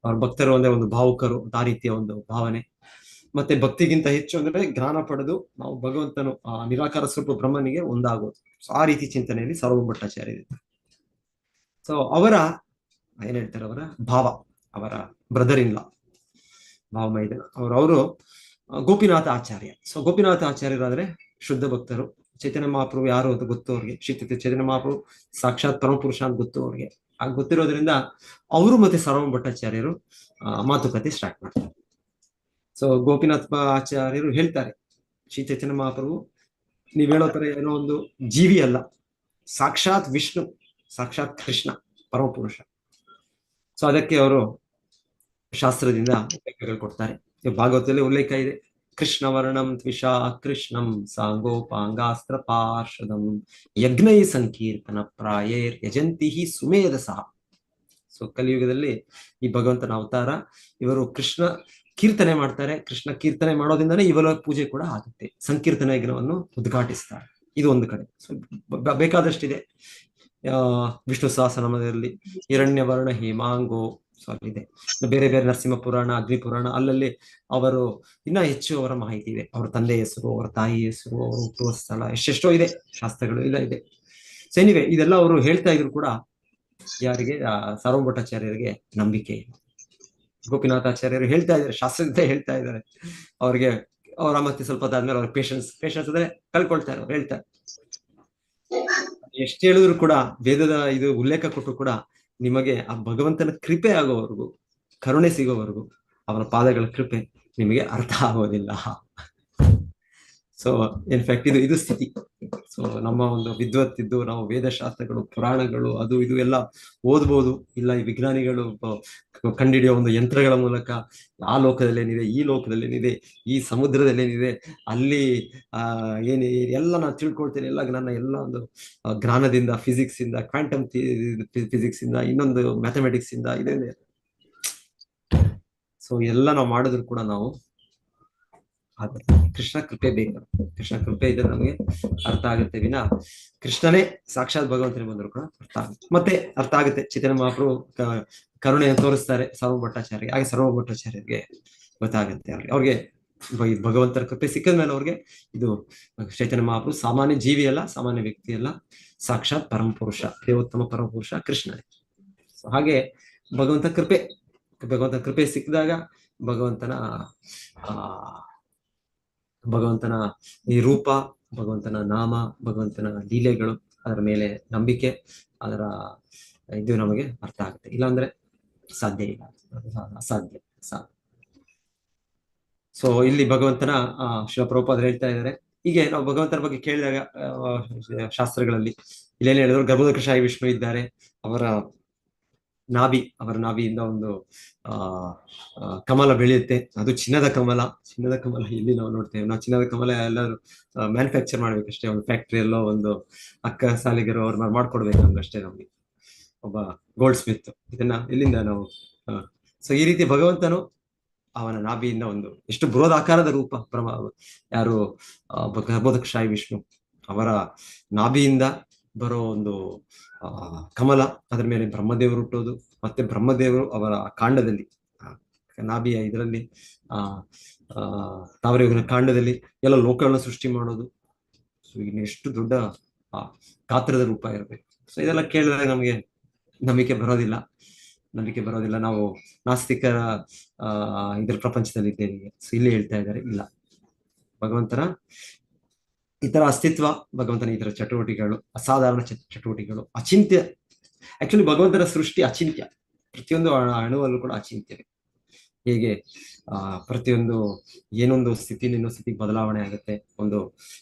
ಅವ್ರ ಭಕ್ತರು ಒಂದೇ ಒಂದು ಭಾವುಕರು, ಆ ರೀತಿಯ ಒಂದು ಭಾವನೆ. ಮತ್ತೆ ಭಕ್ತಿಗಿಂತ ಹೆಚ್ಚು ಅಂದ್ರೆ ಜ್ಞಾನ ಪಡೆದು ನಾವು ಭಗವಂತನು ನಿರಾಕಾರ ಸ್ವರೂಪ ಬ್ರಹ್ಮನಿಗೆ ಒಂದಾಗೋದು. ಸೊ ಆ ರೀತಿ ಚಿಂತನೆಯಲ್ಲಿ ಸರ್ವಭಟ್ಟಾಚಾರ್ಯ ಇದ್ದಾರೆ. ಸೊ ಅವರ ಏನ್ ಹೇಳ್ತಾರೆ, ಅವರ ಭಾವ, ಅವರ ಬ್ರದರ್ ಇನ್ ಲಾ ಭಾವ ಮೈದನ ಅವರು ಗೋಪಿನಾಥ ಆಚಾರ್ಯ. ಸೊ ಗೋಪಿನಾಥ ಆಚಾರ್ಯರಾದ್ರೆ ಶುದ್ಧ ಭಕ್ತರು, ಚೈತನ್ಯ ಮಹಾಪ್ರಭು ಯಾರು ಅಂತ ಗೊತ್ತು ಅವ್ರಿಗೆ, ಶ್ರೀ ಚೈತನ್ಯ ಮಹಾಪ್ರಭು ಸಾಕ್ಷಾತ್ ಪರಮಪುರುಷ ಅಂತ ಗೊತ್ತು ಅವ್ರಿಗೆ. ಗೊತ್ತಿರೋದ್ರಿಂದ ಅವರು ಮತ್ತೆ ಸರ್ವಮ ಭಟ್ಟಾಚಾರ್ಯರು ಮಾತುಕತೆ ಸ್ಟಾರ್ಟ್ ಮಾಡ್ತಾರೆ. ಸೊ ಗೋಪಿನಾಥ್ ಆಚಾರ್ಯರು ಹೇಳ್ತಾರೆ, ಶ್ರೀ ಚೈತನ್ಯ ಮಹಾಪ್ರಭು ನೀವ್ ಹೇಳೋ ತರ ಏನೋ ಒಂದು ಜೀವಿ ಅಲ್ಲ, ಸಾಕ್ಷಾತ್ ವಿಷ್ಣು, ಸಾಕ್ಷಾತ್ ಕೃಷ್ಣ, ಪರಮಪುರುಷ. ಸೊ ಅದಕ್ಕೆ ಅವರು ಶಾಸ್ತ್ರದಿಂದ ಉಲ್ಲೇಖಗಳು ಕೊಡ್ತಾರೆ. ಭಾಗವತದಲ್ಲಿ ಉಲ್ಲೇಖ ಇದೆ, ಕೃಷ್ಣ ವರ್ಣಂ ತ್ವಿಷಾ ಕೃಷ್ಣಂ ಸಾಂಗೋಪಾಂಗಾಸ್ತ್ರ ಪಾರ್ಷದಂ ಯಜ್ಞೈ ಸಂಕೀರ್ತನ ಪ್ರಾಯೇರ್ ಯಜಂತಿ ಸುಮೇಧಸಃ. ಸೊ ಕಲಿಯುಗದಲ್ಲಿ ಈ ಭಗವಂತನ ಅವತಾರ, ಇವರು ಕೃಷ್ಣ ಕೀರ್ತನೆ ಮಾಡ್ತಾರೆ. ಕೃಷ್ಣ ಕೀರ್ತನೆ ಮಾಡೋದ್ರಿಂದನೇ ಇವರ ಪೂಜೆ ಕೂಡ ಆಗುತ್ತೆ. ಸಂಕೀರ್ತನ ಯಜ್ಞವನ್ನು ಉದ್ಘಾಟಿಸ್ತಾರೆ. ಇದು ಒಂದು ಕಡೆ. ಸೊ ಬೇಕಾದಷ್ಟಿದೆ. ವಿಷ್ಣು ಸಹಸ್ರನಾಮದಲ್ಲಿ ಹಿರಣ್ಯವರ್ಣ ಹೇಮಾಂಗೋ, ಸೊ ಅಲ್ಲಿದೆ. ಬೇರೆ ಬೇರೆ ನರಸಿಂಹ ಪುರಾಣ, ಅಗ್ನಿ ಪುರಾಣ, ಅಲ್ಲಲ್ಲಿ ಅವರು ಇನ್ನ ಹೆಚ್ಚು ಅವರ ಮಾಹಿತಿ ಇದೆ. ಅವರ ತಂದೆ ಹೆಸರು, ಅವರ ತಾಯಿ ಹೆಸರು, ಅವರು ಹುಟ್ಟುವ ಸ್ಥಳ, ಎಷ್ಟೆಷ್ಟೋ ಇದೆ, ಶಾಸ್ತ್ರಗಳು ಇಲ್ಲ ಇದೆ. ಸೊ ಎನಿವೆ ಇದೆಲ್ಲ ಅವರು ಹೇಳ್ತಾ ಇದ್ರು ಕೂಡ ಯಾರಿಗೆ, ಸರ್ವಮ ಭಟ್ಟಾಚಾರ್ಯರಿಗೆ ನಂಬಿಕೆ ಇಲ್ಲ. ಗೋಪಿನಾಥಾಚಾರ್ಯರು ಹೇಳ್ತಾ ಇದ್ದಾರೆ, ಶಾಸ್ತ್ರದಿಂದ ಹೇಳ್ತಾ ಇದ್ದಾರೆ. ಅವ್ರಿಗೆ ಅವರ ಮತ್ತೆ ಸ್ವಲ್ಪ ಆದ್ಮೇಲೆ ಅವ್ರ ಪೇಷನ್ಸ್ ಅಂದ್ರೆ ಕಳ್ಕೊಳ್ತಾರೆ. ಅವ್ರು ಹೇಳ್ತಾರೆ, ಎಷ್ಟು ಹೇಳಿದ್ರು ಕೂಡ, ವೇದದ ಇದು ಉಲ್ಲೇಖ ಕೊಟ್ಟರು ಕೂಡ ನಿಮಗೆ ಆ ಭಗವಂತನ ಕೃಪೆ ಆಗೋವರೆಗೂ, ಕರುಣೆ ಸಿಗೋವರೆಗೂ ಅವನ ಪಾದಗಳ ಕೃಪೆ ನಿಮಗೆ ಅರ್ಥ ಆಗೋದಿಲ್ಲ. ಸೊ ಇನ್ಫ್ಯಾಕ್ಟ್ ಇದು ಸ್ಥಿತಿ. ಸೊ ನಮ್ಮ ಒಂದು ವಿದ್ವತ್ತಿದ್ದು ನಾವು ವೇದಶಾಸ್ತ್ರಗಳು, ಪುರಾಣಗಳು, ಅದು ಇದು ಎಲ್ಲ ಓದ್ಬೋದು. ಇಲ್ಲ ಈ ವಿಜ್ಞಾನಿಗಳು ಕಂಡುಹಿಡಿಯೋ ಒಂದು ಯಂತ್ರಗಳ ಮೂಲಕ ಆ ಲೋಕದಲ್ಲೇನಿದೆ, ಈ ಲೋಕದಲ್ಲೇನಿದೆ, ಈ ಸಮುದ್ರದಲ್ಲೇನಿದೆ, ಅಲ್ಲಿ ಏನೇ ಎಲ್ಲ ನಾನು ತಿಳ್ಕೊಳ್ತೇನೆ. ಎಲ್ಲ ನನ್ನ ಎಲ್ಲ ಒಂದು ಜ್ಞಾನದಿಂದ, ಫಿಸಿಕ್ಸ್ ಇಂದ, ಕ್ವಾಂಟಮ್ ಫಿಸಿಕ್ಸ್ ಇಂದ, ಇನ್ನೊಂದು ಮ್ಯಾಥಮೆಟಿಕ್ಸ್ ಇಂದ ಇದೆ. ಸೊ ಎಲ್ಲ ನಾವು ಮಾಡಿದ್ರು ಕೂಡ ನಾವು ಕೃಷ್ಣ ಕೃಪೆ ಬೇಕು. ಕೃಷ್ಣ ಕೃಪೆ ಇದ್ರೆ ನಮಗೆ ಅರ್ಥ ಆಗುತ್ತೆ ವಿನ ಕೃಷ್ಣನೇ ಸಾಕ್ಷಾತ್ ಭಗವಂತನೇ ಬಂದ್ರು ಕೂಡ ಅರ್ಥ ಆಗುತ್ತೆ. ಮತ್ತೆ ಅರ್ಥ ಆಗುತ್ತೆ. ಚೈತನ್ಯ ಮಹಾಪ್ರಭು ಕರುಣೆಯನ್ನು ತೋರಿಸ್ತಾರೆ ಸರ್ವಮ ಭಟ್ಟಾಚಾರ್ಯರಿಗೆ. ಹಾಗೆ ಸರ್ವಮ ಭಟ್ಟಾಚಾರ್ಯರಿಗೆ ಗೊತ್ತಾಗುತ್ತೆ. ಅವ್ರಿಗೆ ಭಗವಂತರ ಕೃಪೆ ಸಿಕ್ಕದ ಮೇಲೆ ಅವ್ರಿಗೆ ಇದು ಚೈತನ್ಯ ಮಹಾಪ್ರಭು ಸಾಮಾನ್ಯ ಜೀವಿ ಅಲ್ಲ, ಸಾಮಾನ್ಯ ವ್ಯಕ್ತಿ ಅಲ್ಲ, ಸಾಕ್ಷಾತ್ ಪರಮಪುರುಷ, ದೇವೋತ್ತಮ ಪರಮಪುರುಷ ಕೃಷ್ಣನೇ. ಹಾಗೆ ಭಗವಂತ ಕೃಪೆ ಸಿಕ್ಕಿದಾಗ ಭಗವಂತನ ಈ ರೂಪ, ಭಗವಂತನ ನಾಮ, ಭಗವಂತನ ಲೀಲೆಗಳು, ಅದರ ಮೇಲೆ ನಂಬಿಕೆ, ಅದರ ಇದು ನಮಗೆ ಅರ್ಥ ಆಗುತ್ತೆ. ಇಲ್ಲಾಂದ್ರೆ ಸಾಧ್ಯ ಇಲ್ಲ, ಅಸಾಧ್ಯ. ಸೊ ಇಲ್ಲಿ ಭಗವಂತನ ಶ್ರೀಲ ಪ್ರಭುಪಾದರು ಹೇಳ್ತಾ ಇದ್ದಾರೆ. ಹೀಗೆ ನಾವು ಭಗವಂತನ ಬಗ್ಗೆ ಕೇಳಿದಾಗ ಶಾಸ್ತ್ರಗಳಲ್ಲಿ ಇಲ್ಲೇನು ಹೇಳಿದ್ರು, ಗರ್ಭೋದಕಶಾಹಿ ವಿಷ್ಣು ಇದ್ದಾರೆ. ಅವರ ನಾಭಿಯಿಂದ ಒಂದು ಕಮಲ ಬೆಳೆಯುತ್ತೆ. ಅದು ಚಿನ್ನದ ಕಮಲ. ಇಲ್ಲಿ ನಾವು ನೋಡ್ತೇವೆ. ನಾವು ಚಿನ್ನದ ಕಮಲ ಎಲ್ಲರೂ ಮ್ಯಾನುಫ್ಯಾಕ್ಚರ್ ಮಾಡ್ಬೇಕಷ್ಟೇ. ಒಂದು ಫ್ಯಾಕ್ಟ್ರಿಯಲ್ಲೋ ಒಂದು ಅಕ್ಕ ಸಾಲಿಗರು ಅವ್ರನ್ನ ಮಾಡ್ಕೊಡ್ಬೇಕು ನಮ್ಗಷ್ಟೇ. ನಮ್ಗೆ ಒಬ್ಬ ಗೋಲ್ಡ್ ಸ್ಮಿತ್. ಇದನ್ನ ಎಲ್ಲಿಂದ ನಾವು ಸೊ ಈ ರೀತಿ ಭಗವಂತನು ಅವನ ನಾಭಿಯಿಂದ ಒಂದು ಎಷ್ಟು ಬೃಹದಾಕಾರದ ರೂಪ. ಯಾರು ಗರ್ಭೋದಕಶಾಹಿ ವಿಷ್ಣು, ಅವರ ನಾಭಿಯಿಂದ ಬರೋ ಒಂದು ಕಮಲ, ಅದರ ಮೇಲೆ ಬ್ರಹ್ಮದೇವರು ಹುಟ್ಟೋದು, ಮತ್ತೆ ಬ್ರಹ್ಮದೇವರು ಅವರ ಕಾಂಡದಲ್ಲಿ, ನಾಭಿಯ ಇದರಲ್ಲಿ ತಾವರೆಯುಗನ ಕಾಂಡದಲ್ಲಿ ಎಲ್ಲ ಲೋಕಗಳನ್ನ ಸೃಷ್ಟಿ ಮಾಡೋದು. ಸೊ ಇನ್ನು ಎಷ್ಟು ದೊಡ್ಡ ಗಾತ್ರದ ರೂಪ ಇರಬೇಕು. ಸೊ ಇದೆಲ್ಲ ಕೇಳಿದ್ರೆ ನಮಗೆ ನಂಬಿಕೆ ಬರೋದಿಲ್ಲ. ನಾವು ನಾಸ್ತಿಕರ ಇದ್ರ ಪ್ರಪಂಚದಲ್ಲಿ ಇದ್ದೇವೆ. ಸೊ ಇಲ್ಲಿ ಹೇಳ್ತಾ ಇದ್ದಾರೆ, ಇಲ್ಲ, ಭಗವಂತನ ಈ ತರ ಅಸ್ತಿತ್ವ, ಭಗವಂತನ ಈ ತರ ಚಟುವಟಿಕೆಗಳು, ಅಸಾಧಾರಣ ಚಟುವಟಿಕೆಗಳು, ಅಚಿಂತ್ಯ. ಆಕ್ಚುಲಿ ಭಗವಂತನ ಸೃಷ್ಟಿ ಅಚಿಂತ್ಯ. ಪ್ರತಿಯೊಂದು ಅಣುವಲ್ಲೂ ಕೂಡ ಅಚಿಂತ್ಯವೇ. ಹೇಗೆ ಪ್ರತಿಯೊಂದು ಏನೊಂದು ಸ್ಥಿತಿಯಿಂದ ಇನ್ನೊಂದು ಸ್ಥಿತಿಗೆ ಬದಲಾವಣೆ ಆಗುತ್ತೆ. ಒಂದು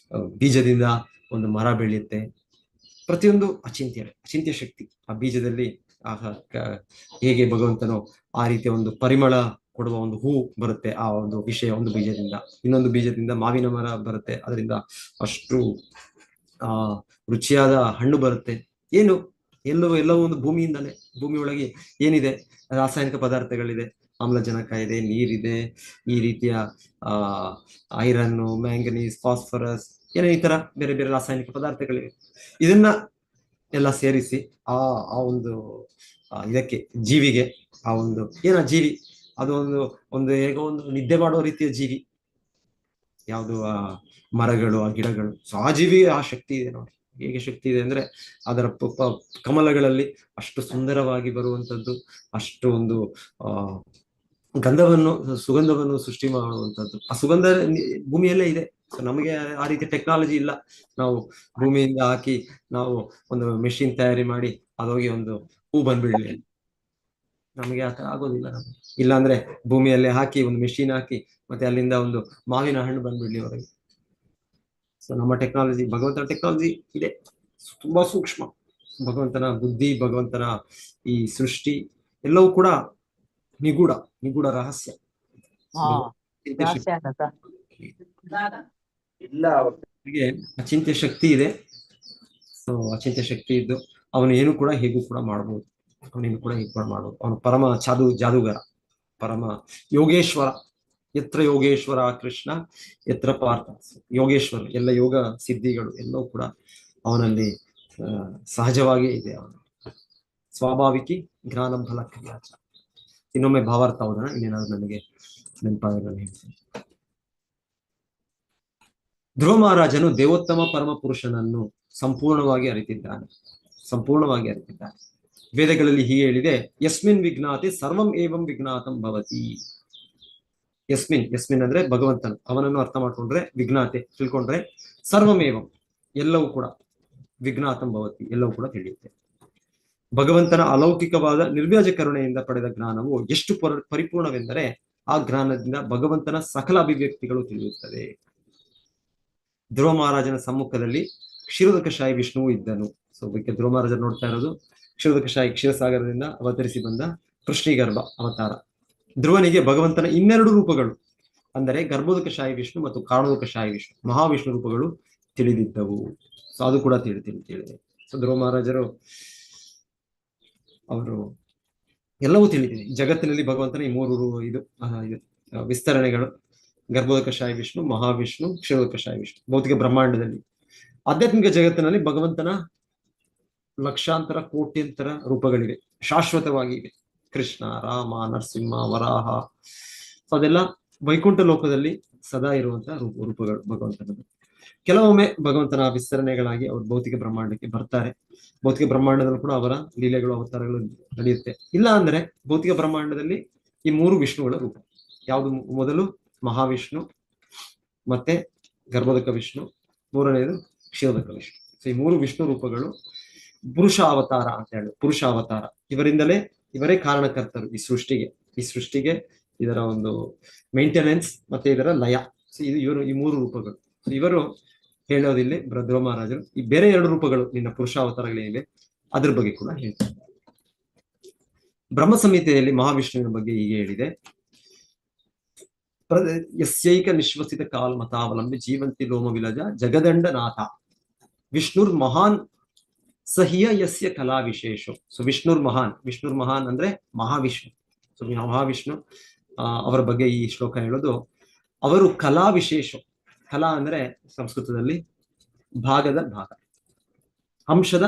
ಬೀಜದಿಂದ ಒಂದು ಮರ ಬೆಳೆಯುತ್ತೆ. ಪ್ರತಿಯೊಂದು ಅಚಿಂತ್ಯ ಶಕ್ತಿ. ಆ ಬೀಜದಲ್ಲಿ ಹೇಗೆ ಭಗವಂತನು ಆ ರೀತಿಯ ಒಂದು ಪರಿಮಳ ಕೊಡುವ ಒಂದು ಹೂ ಬರುತ್ತೆ. ಆ ಒಂದು ವಿಷಯ ಒಂದು ಬೀಜದಿಂದ, ಇನ್ನೊಂದು ಬೀಜದಿಂದ ಮಾವಿನ ಮರ ಬರುತ್ತೆ. ಅದರಿಂದ ಅಷ್ಟು ರುಚಿಯಾದ ಹಣ್ಣು ಬರುತ್ತೆ. ಎಲ್ಲವೂ ಒಂದು ಭೂಮಿಯಿಂದಲೇ. ಭೂಮಿ ಒಳಗೆ ಏನಿದೆ, ರಾಸಾಯನಿಕ ಪದಾರ್ಥಗಳಿದೆ, ಆಮ್ಲಜನಕ ಇದೆ, ನೀರಿದೆ, ಈ ರೀತಿಯ ಐರನ್, ಮ್ಯಾಂಗನೀಸ್, ಫಾಸ್ಫರಸ್, ಈ ತರ ಬೇರೆ ಬೇರೆ ರಾಸಾಯನಿಕ ಪದಾರ್ಥಗಳಿವೆ. ಇದನ್ನ ಎಲ್ಲ ಸೇರಿಸಿ ಆ ಒಂದು ಇದಕ್ಕೆ ಜೀವಿಗೆ ಆ ಒಂದು ಜೀವಿ ಅದು ಒಂದು ಹೇಗೋ ಒಂದು ನಿದ್ದೆ ಮಾಡೋ ರೀತಿಯ ಜೀವಿ ಯಾವುದು, ಆ ಮರಗಳು, ಆ ಗಿಡಗಳು. ಸೊ ಆ ಜೀವಿಗೆ ಆ ಶಕ್ತಿ ಇದೆ ನೋಡಿ. ಹೇಗೆ ಶಕ್ತಿ ಇದೆ ಅಂದ್ರೆ ಅದರ ಕಮಲಗಳಲ್ಲಿ ಅಷ್ಟು ಸುಂದರವಾಗಿ ಬರುವಂತದ್ದು, ಅಷ್ಟು ಒಂದು ಸುಗಂಧವನ್ನು ಸೃಷ್ಟಿ ಮಾಡುವಂಥದ್ದು. ಆ ಸುಗಂಧ ಭೂಮಿಯಲ್ಲೇ ಇದೆ. ಸೊ ನಮಗೆ ಆ ರೀತಿ ಟೆಕ್ನಾಲಜಿ ಇಲ್ಲ. ನಾವು ಭೂಮಿಯಿಂದ ಹಾಕಿ ನಾವು ಒಂದು ಮೆಷಿನ್ ತಯಾರಿ ಮಾಡಿ ಅದೋಗಿ ಒಂದು ಹೂ ಬಂದ್ಬಿಡ್ಲಿ, ನಮಗೆ ಆ ಥರ ಆಗೋದಿಲ್ಲ. ನಮಗೆ ಇಲ್ಲಾಂದ್ರೆ ಭೂಮಿಯಲ್ಲಿ ಹಾಕಿ ಒಂದು ಮೆಷಿನ್ ಹಾಕಿ ಮತ್ತೆ ಅಲ್ಲಿಂದ ಒಂದು ಮಾವಿನ ಹಣ್ಣು ಬಂದ್ಬಿಡ್ಲಿ ಹೊರಗೆ. ಸೊ ನಮ್ಮ ಟೆಕ್ನಾಲಜಿ, ಭಗವಂತನ ಟೆಕ್ನಾಲಜಿ ಇದೆ, ತುಂಬಾ ಸೂಕ್ಷ್ಮ. ಭಗವಂತನ ಬುದ್ಧಿ, ಭಗವಂತನ ಈ ಸೃಷ್ಟಿ ಎಲ್ಲವೂ ಕೂಡ ನಿಗೂಢ ರಹಸ್ಯ. ಎಲ್ಲ ಅವರಿಗೆ ಅಚಿಂತ್ಯ ಶಕ್ತಿ ಇದೆ. ಸೊ ಅಚಿಂತ್ಯ ಶಕ್ತಿ ಇದ್ದು ಅವನು ಏನು ಕೂಡ ಹೇಗೂ ಕೂಡ ಮಾಡ್ಬೋದು, ಅವನು ಪರಮ ಜಾದೂಗರ, ಪರಮ ಯೋಗೇಶ್ವರ. ಯತ್ರ ಯೋಗೇಶ್ವರ ಕೃಷ್ಣ ಯತ್ರ ಪಾರ್ಥ. ಯೋಗೇಶ್ವರ, ಎಲ್ಲ ಯೋಗ ಸಿದ್ಧಿಗಳು ಎಲ್ಲವೂ ಕೂಡ ಅವನಲ್ಲಿ ಸಹಜವಾಗಿ ಇದೆ. ಅವನು ಸ್ವಾಭಾವಿಕಿ ಜ್ಞಾನ ಫಲ ಕ್ರಿಯಾಚ. ಇನ್ನೊಮ್ಮೆ ಭಾವಾರ್ಥ ಹೋದನ, ಇನ್ನೇನಾದ್ರು ನನಗೆ ನೆನಪಾಗ ಹೇಳ್ತೀನಿ. ಧ್ರುವ ಮಹಾರಾಜನು ದೇವೋತ್ತಮ ಪರಮ ಪುರುಷನನ್ನು ಸಂಪೂರ್ಣವಾಗಿ ಅರಿತಿದ್ದಾನೆ. ವೇದಗಳಲ್ಲಿ ಹೀಗೆ ಹೇಳಿದೆ, ಯಸ್ಮಿನ್ ವಿಜ್ಞಾತಿ ಸರ್ವಂ ಏವಂ ವಿಜ್ಞಾತಂ ಭವತಿ. ಯಸ್ಮಿನ್ ಅಂದ್ರೆ ಭಗವಂತನು, ಅವನನ್ನು ಅರ್ಥ ಮಾಡ್ಕೊಂಡ್ರೆ, ವಿಜ್ಞಾತೆ ತಿಳ್ಕೊಂಡ್ರೆ, ಸರ್ವಮೇವಂ ಎಲ್ಲವೂ ಕೂಡ, ವಿಜ್ಞಾತಂ ಭವತಿ ಎಲ್ಲವೂ ಕೂಡ ತಿಳಿಯುತ್ತೆ. ಭಗವಂತನ ಅಲೌಕಿಕವಾದ ನಿರ್ವ್ಯಾಜ ಕರುಣೆಯಿಂದ ಪಡೆದ ಜ್ಞಾನವು ಎಷ್ಟು ಪರಿಪೂರ್ಣವೆಂದರೆ ಆ ಜ್ಞಾನದಿಂದ ಭಗವಂತನ ಸಕಲ ಅಭಿವ್ಯಕ್ತಿಗಳು ತಿಳಿಯುತ್ತದೆ. ಧ್ರುವ ಮಹಾರಾಜನ ಸಮ್ಮುಖದಲ್ಲಿ ಕ್ಷೀರೋದಕಶಾಹಿ ವಿಷ್ಣುವು ಇದ್ದನು. ಸೊ ಅದಕ್ಕೆ ಧ್ರುವ ಮಹಾರಾಜ ನೋಡ್ತಾ ಇರೋದು ಕ್ಷೀರೋದಕಶಾಹಿ ಕ್ಷೀರಸಾಗರದಿಂದ ಅವತರಿಸಿ ಬಂದ ಕೃಷ್ಣಿಗರ್ಭ ಅವತಾರ. ಧ್ರುವನಿಗೆ ಭಗವಂತನ ಇನ್ನೆರಡು ರೂಪಗಳು, ಅಂದರೆ ಗರ್ಭೋದಕಶಾಹಿ ವಿಷ್ಣು ಮತ್ತು ಕಾರಣೋದಕಶಾಹಿ ವಿಷ್ಣು, ಮಹಾವಿಷ್ಣು ರೂಪಗಳು ತಿಳಿದಿದ್ದವು. ಸೊ ಅದು ಕೂಡ ತಿಳಿದೆ. ಸೊ ಧ್ರುವ ಮಹಾರಾಜರು ಅವರು ಎಲ್ಲವೂ ತಿಳಿದಿದೆ. ಜಗತ್ತಿನಲ್ಲಿ ಭಗವಂತನ ಈ ಮೂರು ಇದು ವಿಸ್ತರಣೆಗಳು, ಗರ್ಭೋದಕಶಾಹಿ ವಿಷ್ಣು, ಮಹಾವಿಷ್ಣು, ಕ್ಷೀರೋದಕಶಾಹಿ ವಿಷ್ಣು. ಭೌತಿಕ ಬ್ರಹ್ಮಾಂಡದಲ್ಲಿ, ಆಧ್ಯಾತ್ಮಿಕ ಜಗತ್ತಿನಲ್ಲಿ ಭಗವಂತನ ಲಕ್ಷಾಂತರ ಕೋಟ್ಯಂತರ ರೂಪಗಳಿವೆ, ಶಾಶ್ವತವಾಗಿ ಇವೆ. ಕೃಷ್ಣ, ರಾಮ, ನರಸಿಂಹ, ವರಾಹ. ಸೊ ಅದೆಲ್ಲ ವೈಕುಂಠ ಲೋಕದಲ್ಲಿ ಸದಾ ಇರುವಂತಹ ರೂಪಗಳು ಭಗವಂತನದ್ದು. ಕೆಲವೊಮ್ಮೆ ಭಗವಂತನ ವಿಸ್ತರಣೆಗಳಾಗಿ ಅವರು ಭೌತಿಕ ಬ್ರಹ್ಮಾಂಡಕ್ಕೆ ಬರ್ತಾರೆ. ಭೌತಿಕ ಬ್ರಹ್ಮಾಂಡದಲ್ಲೂ ಕೂಡ ಅವರ ಲೀಲೆಗಳು, ಅವತಾರಗಳು ನಡೆಯುತ್ತೆ. ಇಲ್ಲ ಅಂದ್ರೆ ಭೌತಿಕ ಬ್ರಹ್ಮಾಂಡದಲ್ಲಿ ಈ ಮೂರು ವಿಷ್ಣುಗಳ ರೂಪ ಯಾವುದು? ಮೊದಲು ಮಹಾವಿಷ್ಣು, ಮತ್ತೆ ಗರ್ಭೋದಕ ವಿಷ್ಣು, ಮೂರನೇದು ಕ್ಷೀರೋದಕ ವಿಷ್ಣು. ಸೊ ಈ ಮೂರು ವಿಷ್ಣು ರೂಪಗಳು ಪುರುಷ ಅವತಾರ ಅಂತ ಹೇಳಿ, ಪುರುಷ ಅವತಾರ. ಇವರೇ ಕಾರಣಕರ್ತರು ಈ ಸೃಷ್ಟಿಗೆ, ಇದರ ಒಂದು ಮೇಂಟೆನೆನ್ಸ್ ಮತ್ತೆ ಇದರ ಲಯ. ಸೊ ಇವರು ಈ ಮೂರು ರೂಪಗಳು. ಸೊ ಇವರು ಹೇಳೋದಿಲ್ಲಿ ಧ್ರುವ ಮಹಾರಾಜರು ಈ ಬೇರೆ ಎರಡು ರೂಪಗಳು ನಿನ್ನ ಪುರುಷ ಅವತಾರಗಳೇನಿವೆ ಅದ್ರ ಬಗ್ಗೆ ಕೂಡ ಹೇಳ್ತಾರೆ. ಬ್ರಹ್ಮ ಸಂಹಿತೆಯಲ್ಲಿ ಮಹಾವಿಷ್ಣುವಿನ ಬಗ್ಗೆ ಹೀಗೆ ಹೇಳಿದೆ, ಯಸ್ಯೈಕ ನಿಶ್ವಸಿತ ಕಾಲ್ಮತಾವಲಂಬಿ ಜೀವಂತಿ ಲೋಮ ವಿಲಜ ಜಗದಂಡನಾಥ ವಿಷ್ಣುರ್ ಮಹಾನ್ ಸಹಿಯ ಯಸ್ಯ ಕಲಾ ವಿಶೇಷ. ಸೊ ವಿಷ್ಣುರ್ ಮಹಾನ್ ಅಂದ್ರೆ ಮಹಾವಿಷ್ಣು. ಸೊ ಮಹಾವಿಷ್ಣು ಅವರ ಬಗ್ಗೆ ಈ ಶ್ಲೋಕ ಹೇಳೋದು. ಅವರು ಕಲಾ ವಿಶೇಷ. ಕಲಾ ಅಂದ್ರೆ ಸಂಸ್ಕೃತದಲ್ಲಿ ಭಾಗದ ಭಾಗ, ಅಂಶದ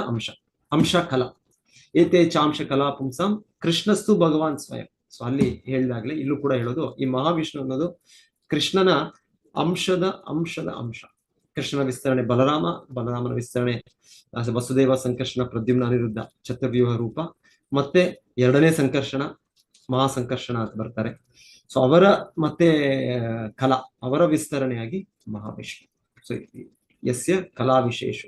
ಅಂಶ ಕಲಾ. ಏತೆ ಚಾಂಶ ಕಲಾ ಪುಂಸಂ ಕೃಷ್ಣಸ್ತು ಭಗವಾನ್ ಸ್ವಯಂ. ಸೊ ಅಲ್ಲಿ ಹೇಳಿದಾಗ್ಲೇ ಇಲ್ಲೂ ಕೂಡ ಹೇಳೋದು, ಈ ಮಹಾವಿಷ್ಣು ಅನ್ನೋದು ಕೃಷ್ಣನ ಅಂಶ. ಕೃಷ್ಣನ ವಿಸ್ತರಣೆ ಬಲರಾಮನ ವಿಸ್ತರಣೆ ವಸುದೇವ ಸಂಕರ್ಷಣ ಪ್ರದ್ಯುಮ್ನ ಅನಿರುದ್ಧ ಚತುರ್ವ್ಯೂಹ ರೂಪ, ಮತ್ತೆ ಎರಡನೇ ಸಂಕರ್ಷಣ ಮಹಾಸಂಕರ್ಷಣ ಅಂತ ಬರ್ತಾರೆ. ಸೊ ಅವರ ಮತ್ತೆ ಕಲಾ, ಅವರ ವಿಸ್ತರಣೆಯಾಗಿ ಮಹಾವಿಷ್ಣು. ಸೊ ಯಸ್ಯ ಕಲಾ ವಿಶೇಷ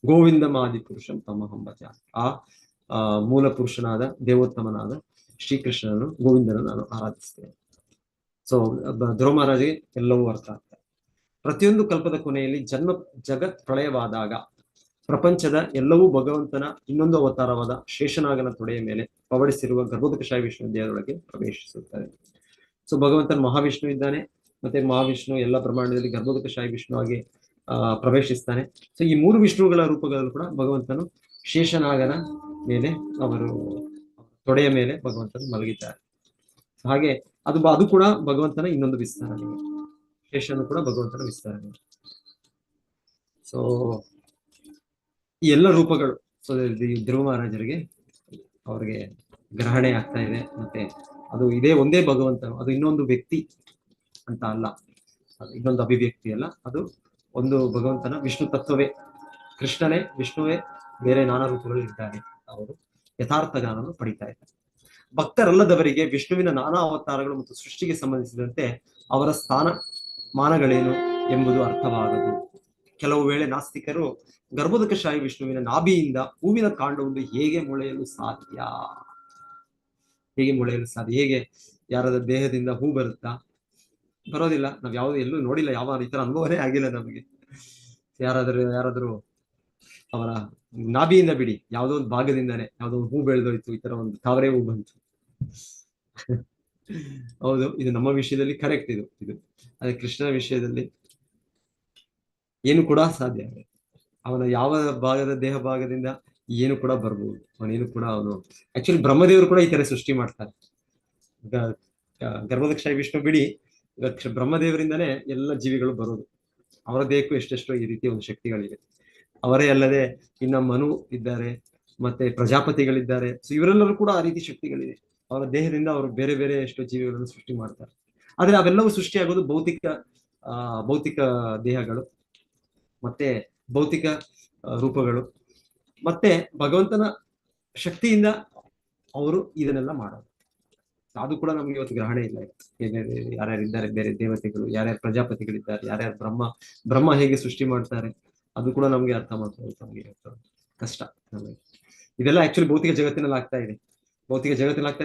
ಗೋವಿಂದಮಾದಿ ಪುರುಷಂ ತಮಹಂ ಭಜ. ಆ ಮೂಲ ಪುರುಷನಾದ ದೇವೋತ್ತಮನಾದ ಶ್ರೀಕೃಷ್ಣನನ್ನು, ಗೋವಿಂದನನ್ನು ನಾನು ಆರಾಧಿಸ್ತೇನೆ. ಸೊ ಧ್ರುವ ಮಹಾರಾಜಿಗೆ ಎಲ್ಲವೂ ಅರ್ಥ ಆಗ್ತದೆ. ಪ್ರತಿಯೊಂದು ಕಲ್ಪದ ಕೊನೆಯಲ್ಲಿ ಜಗತ್ ಪ್ರಳಯವಾದಾಗ ಪ್ರಪಂಚದ ಎಲ್ಲವೂ ಭಗವಂತನ ಇನ್ನೊಂದು ಅವತಾರವಾದ ಶೇಷನಾಗನ ತೊಡೆಯ ಮೇಲೆ ಪವಡಿಸಿರುವ ಗರ್ಭೋದಕಶಾಹಿ ವಿಷ್ಣು ದೇಹದೊಳಗೆ ಪ್ರವೇಶಿಸುತ್ತದೆ. ಸೊ ಭಗವಂತನ ಮಹಾವಿಷ್ಣು ಇದ್ದಾನೆ, ಮತ್ತೆ ಮಹಾವಿಷ್ಣು ಎಲ್ಲ ಬ್ರಹ್ಮಾಂಡದಲ್ಲಿ ಗರ್ಭೋದಕಶಾಹಿ ವಿಷ್ಣು ಆಗಿ ಪ್ರವೇಶಿಸ್ತಾನೆ. ಸೊ ಈ ಮೂರು ವಿಷ್ಣುಗಳ ರೂಪಗಳಲ್ಲೂ ಕೂಡ ಭಗವಂತನು ಶೇಷನಾಗನ ಮೇಲೆ, ಅವರು ತೊಡೆಯ ಮೇಲೆ ಭಗವಂತನು ಮಲಗಿದ್ದಾರೆ. ಹಾಗೆ ಅದು ಕೂಡ ಭಗವಂತನ ಇನ್ನೊಂದು ವಿಸ್ತರಣೆ. ಶೇಷನು ಕೂಡ ಭಗವಂತನ ವಿಸ್ತರಣೆ. ಸೊ ಈ ಎಲ್ಲ ರೂಪಗಳು ಧ್ರುವ ಮಹಾರಾಜರಿಗೆ ಅವ್ರಿಗೆ ಗ್ರಹಣೆ ಆಗ್ತಾ ಇದೆ. ಮತ್ತೆ ಅದು ಇದೇ ಒಂದೇ ಭಗವಂತನು, ಅದು ಇನ್ನೊಂದು ವ್ಯಕ್ತಿ ಅಂತ ಅಲ್ಲ, ಅದು ಇನ್ನೊಂದು ಅಭಿವ್ಯಕ್ತಿ ಅಲ್ಲ, ಅದು ಒಂದು ಭಗವಂತನ ವಿಷ್ಣು ತತ್ವವೇ. ಕೃಷ್ಣನೇ ವಿಷ್ಣುವೇ, ಬೇರೆ ನಾನಾ ರೂಪಗಳು ಇದ್ದಾರೆ. ಅವರು ಯಥಾರ್ಥ ಜ್ಞಾನವನ್ನು ಪಡಿತಾ ಇದ್ದಾರೆ. ಭಕ್ತರಲ್ಲದವರಿಗೆ ವಿಷ್ಣುವಿನ ನಾನಾ ಅವತಾರಗಳು ಮತ್ತು ಸೃಷ್ಟಿಗೆ ಸಂಬಂಧಿಸಿದಂತೆ ಅವರ ಸ್ಥಾನ ಮಾನಗಳೇನು ಎಂಬುದು ಅರ್ಥವಾಗದು. ಕೆಲವು ವೇಳೆ ನಾಸ್ತಿಕರು ಗರ್ಭೋದಕಶಾಹಿ ವಿಷ್ಣುವಿನ ನಾಭಿಯಿಂದ ಹೂವಿನ ಕಾಂಡವೊಂದು ಹೇಗೆ ಮೊಳೆಯಲು ಸಾಧ್ಯ, ಹೇಗೆ ಯಾರದ ದೇಹದಿಂದ ಹೂ ಬರುತ್ತಾ? ಬರೋದಿಲ್ಲ. ನಾವ್ ಯಾವ್ದು ಎಲ್ಲೂ ನೋಡಿಲ್ಲ, ಯಾವ ಈ ತರ ಅನುಭವನೇ ಆಗಿಲ್ಲ ನಮಗೆ. ಯಾರಾದ್ರೂ ಅವರ ನಾಭಿಯಿಂದ ಬಿಡಿ, ಯಾವ್ದೋ ಒಂದು ಭಾಗದಿಂದಾನೆ ಯಾವ್ದೋ ಒಂದು ಹೂ ಬೆಳೆದೋಯ್ತು, ಈ ತರ ಒಂದು ತಾವರೆ ಹೂ ಬಂತು. ಹೌದು, ಇದು ನಮ್ಮ ವಿಷಯದಲ್ಲಿ ಕರೆಕ್ಟ್. ಇದು ಅದೇ ಕೃಷ್ಣನ ವಿಷಯದಲ್ಲಿ ಏನು ಕೂಡ ಸಾಧ್ಯ. ಅವನ ಯಾವ ಭಾಗದ ದೇಹ ಭಾಗದಿಂದ ಏನು ಕೂಡ ಬರ್ಬೋದು, ಅವನು ಆಕ್ಚುಲಿ ಬ್ರಹ್ಮದೇವರು ಕೂಡ ಈ ತರ ಸೃಷ್ಟಿ ಮಾಡ್ತಾರೆ. ಗರ್ಭೋದಕಶಾಹಿ ವಿಷ್ಣು ಬಿಡಿ, ಬ್ರಹ್ಮದೇವರಿಂದನೇ ಎಲ್ಲ ಜೀವಿಗಳು ಬರೋದು. ಅವರ ದೇಹಕ್ಕೂ ಎಷ್ಟೆಷ್ಟೋ ಈ ರೀತಿಯ ಒಂದು ಶಕ್ತಿಗಳಿವೆ. ಅವರೇ ಅಲ್ಲದೆ ಇನ್ನ ಮನು ಇದ್ದಾರೆ, ಮತ್ತೆ ಪ್ರಜಾಪತಿಗಳಿದ್ದಾರೆ. ಸೊ ಇವರೆಲ್ಲರೂ ಕೂಡ ಆ ರೀತಿ ಶಕ್ತಿಗಳಿವೆ. ಅವರ ದೇಹದಿಂದ ಅವರು ಬೇರೆ ಬೇರೆ ಎಷ್ಟೋ ಜೀವಿಗಳನ್ನು ಸೃಷ್ಟಿ ಮಾಡ್ತಾರೆ. ಆದ್ರೆ ಅವೆಲ್ಲವೂ ಸೃಷ್ಟಿಯಾಗೋದು ಭೌತಿಕ ದೇಹಗಳು, ಮತ್ತೆ ಭೌತಿಕ ರೂಪಗಳು, ಮತ್ತೆ ಭಗವಂತನ ಶಕ್ತಿಯಿಂದ ಅವರು ಇದನ್ನೆಲ್ಲ ಮಾಡೋದು. ಅದು ಕೂಡ ನಮ್ಗೆ ಇವತ್ತು ಗ್ರಹಣ ಇಲ್ಲ. ಯಾರ್ಯಾರಿದ್ದಾರೆ ಬೇರೆ ದೇವತೆಗಳು, ಯಾರ್ಯಾರು ಪ್ರಜಾಪತಿಗಳಿದ್ದಾರೆ, ಯಾರ್ಯಾರು ಬ್ರಹ್ಮ ಹೇಗೆ ಸೃಷ್ಟಿ ಮಾಡ್ತಾರೆ, ಅದು ಕೂಡ ನಮ್ಗೆ ಅರ್ಥ ಮಾಡ್ಕೊಳ್ಳೋದು ನಮ್ಗೆ ಕಷ್ಟ. ನಮಗೆ ಇದೆಲ್ಲ ಆಕ್ಚುಲಿ ಭೌತಿಕ ಜಗತ್ತಿನಲ್ಲಿ ಆಗ್ತಾ ಇದೆ.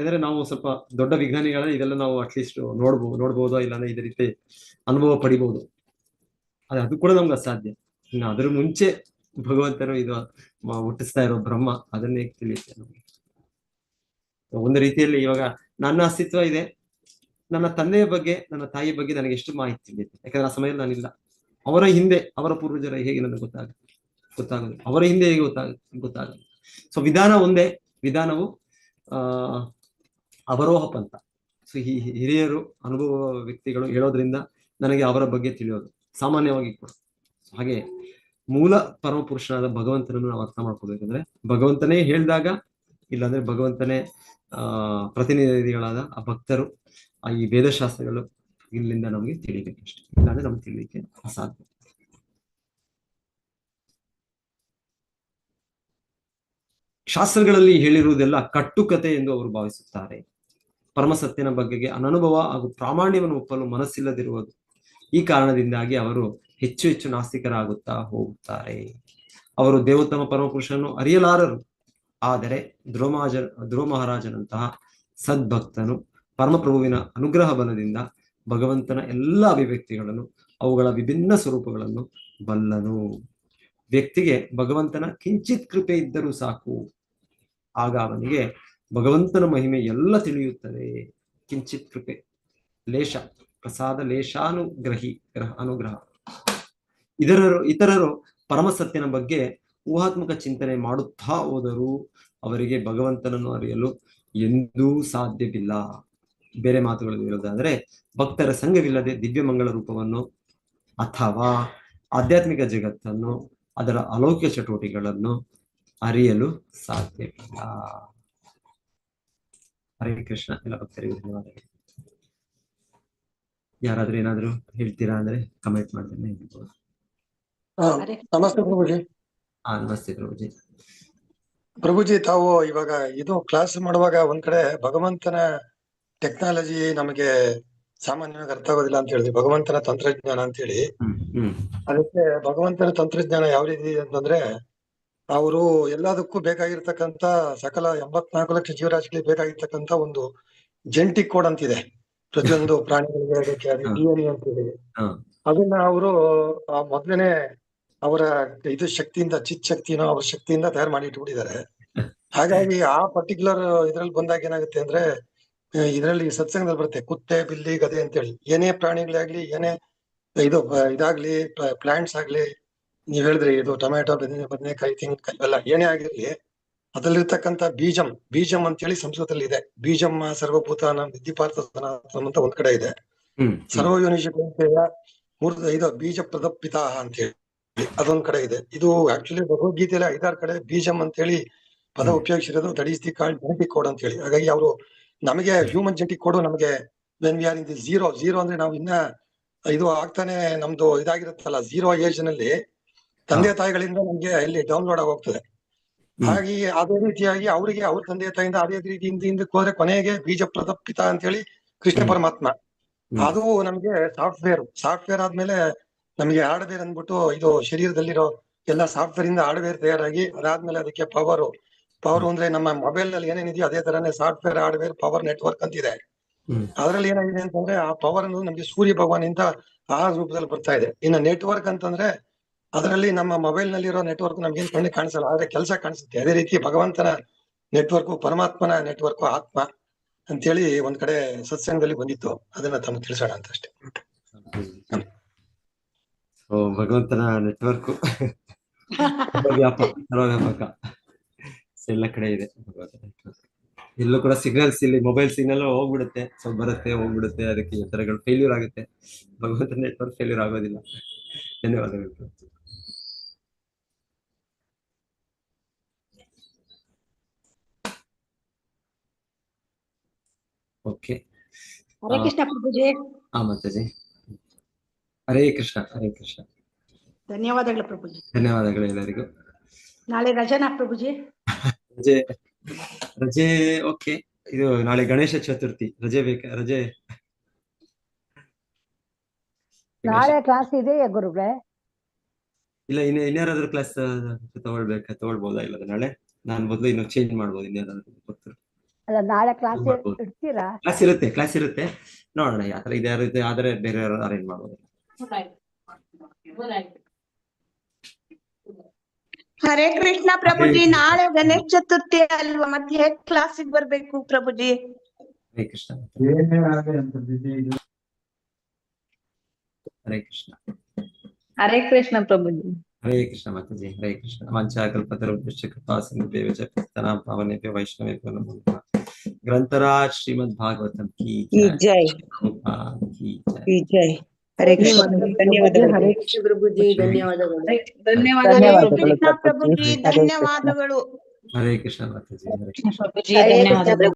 ಅಂದ್ರೆ ನಾವು ಸ್ವಲ್ಪ ದೊಡ್ಡ ವಿಜ್ಞಾನಿಗಳನ್ನ ಇದೆಲ್ಲ ನಾವು ಅಟ್ಲೀಸ್ಟ್ ನೋಡ್ಬೋದು, ಇಲ್ಲಾಂದ್ರೆ ಇದೇ ರೀತಿ ಅನುಭವ ಪಡಿಬಹುದು. ಅದು ಕೂಡ ನಮ್ಗೆ ಅಸಾಧ್ಯ. ಇನ್ನು ಅದ್ರ ಮುಂಚೆ ಭಗವಂತನು ಇದು ಹುಟ್ಟಿಸ್ತಾ ಇರೋ ಬ್ರಹ್ಮ, ಅದನ್ನೇ ತಿಳಿಯುತ್ತೆ ನಮ್ಗೆ. ಒಂದು ರೀತಿಯಲ್ಲಿ ಇವಾಗ ನನ್ನ ಅಸ್ತಿತ್ವ ಇದೆ, ನನ್ನ ತಂದೆಯ ಬಗ್ಗೆ, ನನ್ನ ತಾಯಿಯ ಬಗ್ಗೆ ನನಗೆ ಎಷ್ಟು ಮಾಹಿತಿ ತಿಳಿಯುತ್ತೆ. ಯಾಕಂದ್ರೆ ಆ ಸಮಯದಲ್ಲಿ ನಾನಿಲ್ಲ. ಅವರ ಹಿಂದೆ ಅವರ ಪೂರ್ವಜರ ಹೇಗೆ ನನಗೆ ಗೊತ್ತಾಗೋದು, ಅವರ ಹಿಂದೆ ಹೇಗೆ ಗೊತ್ತಾಗೋದು. ಸೊ ವಿಧಾನ ಒಂದೇ. ವಿಧಾನವು ಅವರೋಹ ಪಂಥ. ಸೊ ಈ ಹಿರಿಯರು, ಅನುಭವ ವ್ಯಕ್ತಿಗಳು ಹೇಳೋದ್ರಿಂದ ನನಗೆ ಅವರ ಬಗ್ಗೆ ತಿಳಿಯೋದು ಸಾಮಾನ್ಯವಾಗಿ ಕೂಡ. ಹಾಗೆ ಮೂಲ ಪರಮ ಪುರುಷನಾದ ಭಗವಂತನನ್ನು ನಾವು ಅರ್ಥ ಮಾಡ್ಕೋಬೇಕಂದ್ರೆ ಭಗವಂತನೇ ಹೇಳಿದಾಗ, ಇಲ್ಲಾಂದ್ರೆ ಭಗವಂತನೇ ಪ್ರತಿನಿಧಿಗಳಾದ ಆ ಭಕ್ತರು, ಈ ವೇದಶಾಸ್ತ್ರಗಳು ಇಲ್ಲಿಂದ ನಮಗೆ ತಿಳಿಬೇಕಷ್ಟೇ. ಇಲ್ಲಾಂದ್ರೆ ನಮ್ಗೆ ತಿಳಿಲಿಕ್ಕೆ ಅಸಾಧ್ಯ. ಶಾಸ್ತ್ರಗಳಲ್ಲಿ ಹೇಳಿರುವುದೆಲ್ಲ ಕಟ್ಟುಕತೆ ಎಂದು ಅವರು ಭಾವಿಸುತ್ತಾರೆ. ಪರಮಸತ್ಯನ ಬಗೆಗೆ ಅನನುಭವ ಹಾಗೂ ಪ್ರಾಮಾಣ್ಯವನ್ನು ಒಪ್ಪಲು ಮನಸ್ಸಿಲ್ಲದಿರುವುದು. ಈ ಕಾರಣದಿಂದಾಗಿ ಅವರು ಹೆಚ್ಚು ಹೆಚ್ಚು ನಾಸ್ತಿಕರಾಗುತ್ತಾ ಹೋಗುತ್ತಾರೆ. ಅವರು ದೇವೋತ್ತಮ ಪರಮಪುರುಷನನ್ನು ಅರಿಯಲಾರರು. ಆದರೆ ಧ್ರುವ ಮಹಾರಾಜನಂತಹ ಸದ್ಭಕ್ತನು ಪರಮಪ್ರಭುವಿನ ಅನುಗ್ರಹ ಬಲದಿಂದ ಭಗವಂತನ ಎಲ್ಲ ಅಭಿವ್ಯಕ್ತಿಗಳನ್ನು, ಅವುಗಳ ವಿಭಿನ್ನ ಸ್ವರೂಪಗಳನ್ನು ಬಲ್ಲನು. ವ್ಯಕ್ತಿಗೆ ಭಗವಂತನ ಕಿಂಚಿತ್ ಕೃಪೆ ಇದ್ದರೂ ಸಾಕು, ಆಗ ಅವನಿಗೆ ಭಗವಂತನ ಮಹಿಮೆ ಎಲ್ಲ ತಿಳಿಯುತ್ತದೆ. ಕಿಂಚಿತ್ ಕೃಪೆ, ಲೇಷ ಪ್ರಸಾದ, ಅನುಗ್ರಹ. ಇತರರು ಪರಮಸತ್ಯನ ಬಗ್ಗೆ ಊಹಾತ್ಮಕ ಚಿಂತನೆ ಮಾಡುತ್ತಾ ಹೋದರೂ ಅವರಿಗೆ ಭಗವಂತನನ್ನು ಅರಿಯಲು ಎಂದೂ ಸಾಧ್ಯವಿಲ್ಲ. ಬೇರೆ ಮಾತುಗಳಲ್ಲಿ ಹೇಳೋದಾದ್ರೆ, ಭಕ್ತರ ಸಂಘವಿಲ್ಲದೆ ದಿವ್ಯಮಂಗಳ ರೂಪವನ್ನು ಅಥವಾ ಆಧ್ಯಾತ್ಮಿಕ ಜಗತ್ತನ್ನು, ಅದರ ಅಲೌಕಿಕ ಚಟುವಟಿಕೆಗಳನ್ನು ಅರಿಯಲು ಸಾಧ್ಯವಿಲ್ಲ. ಹರೇ ಕೃಷ್ಣ. ಎಲ್ಲ ಭಕ್ತರಿಗೆ ಧನ್ಯವಾದಗಳು. ಯಾರಾದ್ರೂ ಏನಾದ್ರು ಹೇಳ್ತೀರಾ ಅಂದ್ರೆ ಕಮೆಂಟ್ ಮಾಡ್ತೇನೆ. ನಮಸ್ತೆ ಪ್ರಭುಜಿ. ನಮಸ್ತೆ ಪ್ರಭುಜಿ. ಪ್ರಭುಜಿ, ತಾವು ಇವಾಗ ಇದು ಕ್ಲಾಸ್ ಮಾಡುವಾಗ ಒಂದ್ ಕಡೆ ಭಗವಂತನ ಟೆಕ್ನಾಲಜಿ ನಮಗೆ ಸಾಮಾನ್ಯವಾಗಿ ಅರ್ಥ ಆಗೋದಿಲ್ಲ ಅಂತ ಹೇಳಿದ್ವಿ, ಭಗವಂತನ ತಂತ್ರಜ್ಞಾನ ಅಂತ ಹೇಳಿ. ಅದಕ್ಕೆ ಭಗವಂತನ ತಂತ್ರಜ್ಞಾನ ಯಾವ ರೀತಿ ಅಂತಂದ್ರೆ, ಅವರು ಎಲ್ಲದಕ್ಕೂ ಬೇಕಾಗಿರ್ತಕ್ಕಂತ ಸಕಲ 84 ಲಕ್ಷ ಜೀವರಾಶಿಗಳಿಗೆ ಬೇಕಾಗಿರ್ತಕ್ಕಂತ ಒಂದು ಜೆನೆಟಿಕ್ ಕೋಡ್ ಅಂತಿದೆ. ಪ್ರತಿಯೊಂದು ಪ್ರಾಣಿಗಳಿಗೆ ಅದಕ್ಕೆ DNA ಅಂತ ಇದೆ. ಅದನ್ನ ಅವರು ಮೊದ್ಲೇನೆ ಅವರ ಇದು ಶಕ್ತಿಯಿಂದ, ಚಿತ್ ಶಕ್ತಿನೋ ಅವ್ರ ಶಕ್ತಿಯಿಂದ ತಯಾರು ಮಾಡಿ ಇಟ್ಬಿಟ್ಟಿದ್ದಾರೆ. ಹಾಗಾಗಿ ಆ ಪರ್ಟಿಕ್ಯುಲರ್ ಇದ್ರಲ್ಲಿ ಬಂದಾಗ ಏನಾಗುತ್ತೆ ಅಂದ್ರೆ, ಇದರಲ್ಲಿ ಸತ್ಸಂಗದಲ್ಲಿ ಬರುತ್ತೆ ಕುತ್ತೆ, ಬಿಲ್ಲಿ, ಗದೆ ಅಂತೇಳಿ. ಏನೇ ಪ್ರಾಣಿಗಳಾಗ್ಲಿ, ಏನೇ ಇದಾಗ್ಲಿ, ಪ್ಲಾಂಟ್ಸ್ ಆಗ್ಲಿ, ನೀವ್ ಹೇಳಿದ್ರಿ ಇದು ಟೊಮ್ಯಾಟೊ, ಬದನೆಕಾಯಿ, ತೆಂಗಿನಕಾಯಿ ಎಲ್ಲ ಏನೇ ಆಗಿರ್ಲಿ, ಅದ್ರಲ್ಲಿರ್ತಕ್ಕಂಥ ಬೀಜಂ ಅಂತೇಳಿ ಸಂಸ್ಕೃತದಲ್ಲಿ ಇದೆ. ಬೀಜಂ ಸರ್ವಭೂತಾನ ವಿದ್ಯುಪಾರ್ಥ ಸನಾತನಂ ಅಂತ ಒಂದ್ ಕಡೆ ಇದೆ. ಸರ್ವಯೋನಿಷ ಇದು ಬೀಜ ಪ್ರದಪಿತಾ ಅಂತ ಹೇಳಿ ಅದೊಂದ್ ಕಡೆ ಇದೆ. ಇದು ಆಕ್ಚುಲಿ ಭಗವದ್ಗೀತೆಯಲ್ಲಿ 5-6 ಕಡೆ ಬೀಜಂ ಅಂತ ಹೇಳಿ ಪದ ಉಪಯೋಗಿಸಿರೋದು. That is the called genetic code ಅಂತ ಹೇಳಿ. ಹಾಗಾಗಿ ಅವರು ನಮಗೆ ಹ್ಯೂಮನ್ ಜೆನೆಟಿಕ್ ಕೋಡ್ ನಮಗೆ when we are in the zero ಅಂದ್ರೆ ನಾವು ಇನ್ನ ಇದು ಆಗ್ತಾನೆ ನಮ್ದು ಇದಾಗಿರುತ್ತಲ್ಲ, 0 ಏಜ್ ನಲ್ಲಿ ತಂದೆ ತಾಯಿಗಳಿಂದ ನಮ್ಗೆ ಇಲ್ಲಿ ಡೌನ್ಲೋಡ್ ಆಗಿ ಹೋಗ್ತದೆ. ಹಾಗೆ ಅದೇ ರೀತಿಯಾಗಿ ಅವರಿಗೆ ಅವ್ರ ತಂದೆ ತಾಯಿಯಿಂದ ಅದೇ ರೀತಿ ಹಿಂದಕ್ಕೆ ಹೋದ್ರೆ ಕೊನೆಗೆ ಬೀಜ ಪ್ರದಪಿತ ಅಂತ ಹೇಳಿ ಕೃಷ್ಣ ಪರಮಾತ್ಮ ಅದು ನಮ್ಗೆ ಸಾಫ್ಟ್ವೇರ್ ಆದ್ಮೇಲೆ ನಮ್ಗೆ ಹಾರ್ಡ್ವೇರ್ ಅಂದ್ಬಿಟ್ಟು ಇದು ಶರೀರದಲ್ಲಿರೋ ಎಲ್ಲ ಸಾಫ್ಟ್ವೇರ್ ಇಂದ ಹಾರ್ಡ್ವೇರ್ ತಯಾರಾಗಿ ಅದಾದ್ಮೇಲೆ ಅದಕ್ಕೆ ಪವರ್ ಅಂದ್ರೆ ನಮ್ಮ ಮೊಬೈಲ್ ನಲ್ಲಿ ಏನೇನಿದೆಯೋ ಅದೇ ತರನೇ ಸಾಫ್ಟ್ವೇರ್ ಹಾರ್ಡ್ವೇರ್ ಪವರ್ ನೆಟ್ವರ್ಕ್ ಅಂತಿದೆ. ಅದ್ರಲ್ಲಿ ಏನಾಗಿದೆ ಅಂತಂದ್ರೆ ಆ ಪವರ್ ಅನ್ನೋದು ನಮ್ಗೆ ಸೂರ್ಯ ಭಗವಾನಿಂದ ಆ ರೂಪದಲ್ಲಿ ಬರ್ತಾ ಇದೆ. ಇನ್ನು ನೆಟ್ವರ್ಕ್ ಅಂತಂದ್ರೆ ಅದರಲ್ಲಿ ನಮ್ಮ ಮೊಬೈಲ್ ನಲ್ಲಿರೋ ನೆಟ್ವರ್ಕ್ ನಮ್ಗೆ ಕಣ್ಣಿಗೆ ಕಾಣಿಸಲ್ಲ, ಆದ್ರೆ ಕೆಲಸ ಕಾಣಿಸುತ್ತೆ. ಅದೇ ರೀತಿ ಭಗವಂತನ ನೆಟ್ವರ್ಕ್, ಪರಮಾತ್ಮನ ನೆಟ್ವರ್ಕ್ ಆತ್ಮ ಅಂತೇಳಿ ಒಂದ್ ಕಡೆ ಸತ್ಸಂಗದಲ್ಲಿ ಬಂದಿತ್ತು. ಅದನ್ನ ತಮ್ಗೆ ತಿಳಿಸೋಣ ಅಂತ ಅಷ್ಟೇ. ಭಗವಂತನ ನೆಟ್ವರ್ಕ್ ಸರ್ವವ್ಯಾಪಕ ಎಲ್ಲ ಕಡೆ ಇದೆ. ಎಲ್ಲೂ ಕೂಡ ಸಿಗ್ನಲ್ಸ್, ಇಲ್ಲಿ ಮೊಬೈಲ್ ಸಿಗ್ನಲ್ ಹೋಗ್ಬಿಡುತ್ತೆ, ಸ್ವಲ್ಪ ಬರುತ್ತೆ ಹೋಗ್ಬಿಡುತ್ತೆ, ಅದಕ್ಕೆ ಯಂತ್ರಗಳು ಫೇಲ್ಯೂರ್ ಆಗುತ್ತೆ. ಭಗವಂತನ ನೆಟ್ವರ್ಕ್ ಫೇಲ್ಯೂರ್ ಆಗೋದಿಲ್ಲ. ಧನ್ಯವಾದಗಳು. ಓಕೆ, ಹರೇ ಕೃಷ್ಣ ಪ್ರಭುಜಿ. ಮಾತಾಜಿ. ಹರೇ ಕೃಷ್ಣ, ಹರೇ ಕೃಷ್ಣ. ಧನ್ಯವಾದಗಳು ಪ್ರಭುಜಿ. ಧನ್ಯವಾದಗಳು ಎಲ್ಲರಿಗೂ. ನಾಳೆ ರಜನಾ ಪ್ರಭುಜಿ? ರಜೆ ಓಕೆ. ಇದು ನಾಳೆ ಗಣೇಶ ಚತುರ್ಥಿ, ರಜೆ ಬೇಕಾ? ರಜೆ ನಾಳೆ ಕ್ಲಾಸ್ ಇದೆಯಾ ಗುರುಗಳೇ? ಇಲ್ಲ, ಇನ್ಯಾರಾದ್ರೂ ಕ್ಲಾಸ್ ತಗೊಳ್ಬೋದಾ? ಇಲ್ಲ ನಾಳೆ ನಾನು ಬದಲು ಇನ್ನು ಚೇಂಜ್ ಮಾಡ್ಬೋದು. ಇನ್ಯಾರಾದ್ರೂ ಗೊತ್ತಿಲ್ಲ. ಅಲ್ಲ, ನಾಳೆ ಕ್ಲಾಸ್ ಇಡ್ತೀರಾ? ಕ್ಲಾಸ್ ಇರುತ್ತೆ. ನೋಡೋಣ ಯಾತ್ರ ಇದೆ ಆದ್ರೆ ಬೇರೆ ಅರೇಂಜ್ ಮಾಡ್ಬೋದು. ಹರೇ ಕೃಷ್ಣ ಪ್ರಭುಜಿ. ನಾಳೆ ಗಣೇಶ ಚತುರ್ಥಿ ಅಲ್ವಾ, ಮತ್ತೆ ಹೇಗ್ ಕ್ಲಾಸಿಗೆ ಬರ್ಬೇಕು ಪ್ರಭುಜಿ? ಹರೇ ಕೃಷ್ಣ, ಹರೇ ಕೃಷ್ಣ. ಹರೇ ಕೃಷ್ಣ ಪ್ರಭುಜಿ. ಹರೇ ಕೃಷ್ಣ ಮಾತಾಜಿ. ಹರೇ ಕೃಷ್ಣ. ವಾಂಛಾಕಲ್ಪತರುಭ್ಯಶ್ಚ ಕೃಪಾ ಸಿಂಧುಭ್ಯಶ್ಚ ಪತಿತಾನಾಂ ಪಾವನೇಭ್ಯೋ ವೈಷ್ಣವೇಭ್ಯೋ ನಮೋ ನಮಃ. ಗ್ರಂಥರಾಜ್ ಶ್ರೀಮದ್ ಭಾಗವತಂ ಕಿ ಜೈ. ಕಿ ಜೈ. ಹರೇ ಕೃಷ್ಣ. ಧನ್ಯವಾದಗಳು. ಹರೇ ಕೃಷ್ಣ ಪ್ರಭುಜಿ. ಧನ್ಯವಾದಗಳು. ಕೃಷ್ಣ ಪ್ರಭುಜಿ ಧನ್ಯವಾದಗಳು. ಹರೇ ಕೃಷ್ಣ ಮಾತಾಜಿ. ಹರೇ ಕೃಷ್ಣ.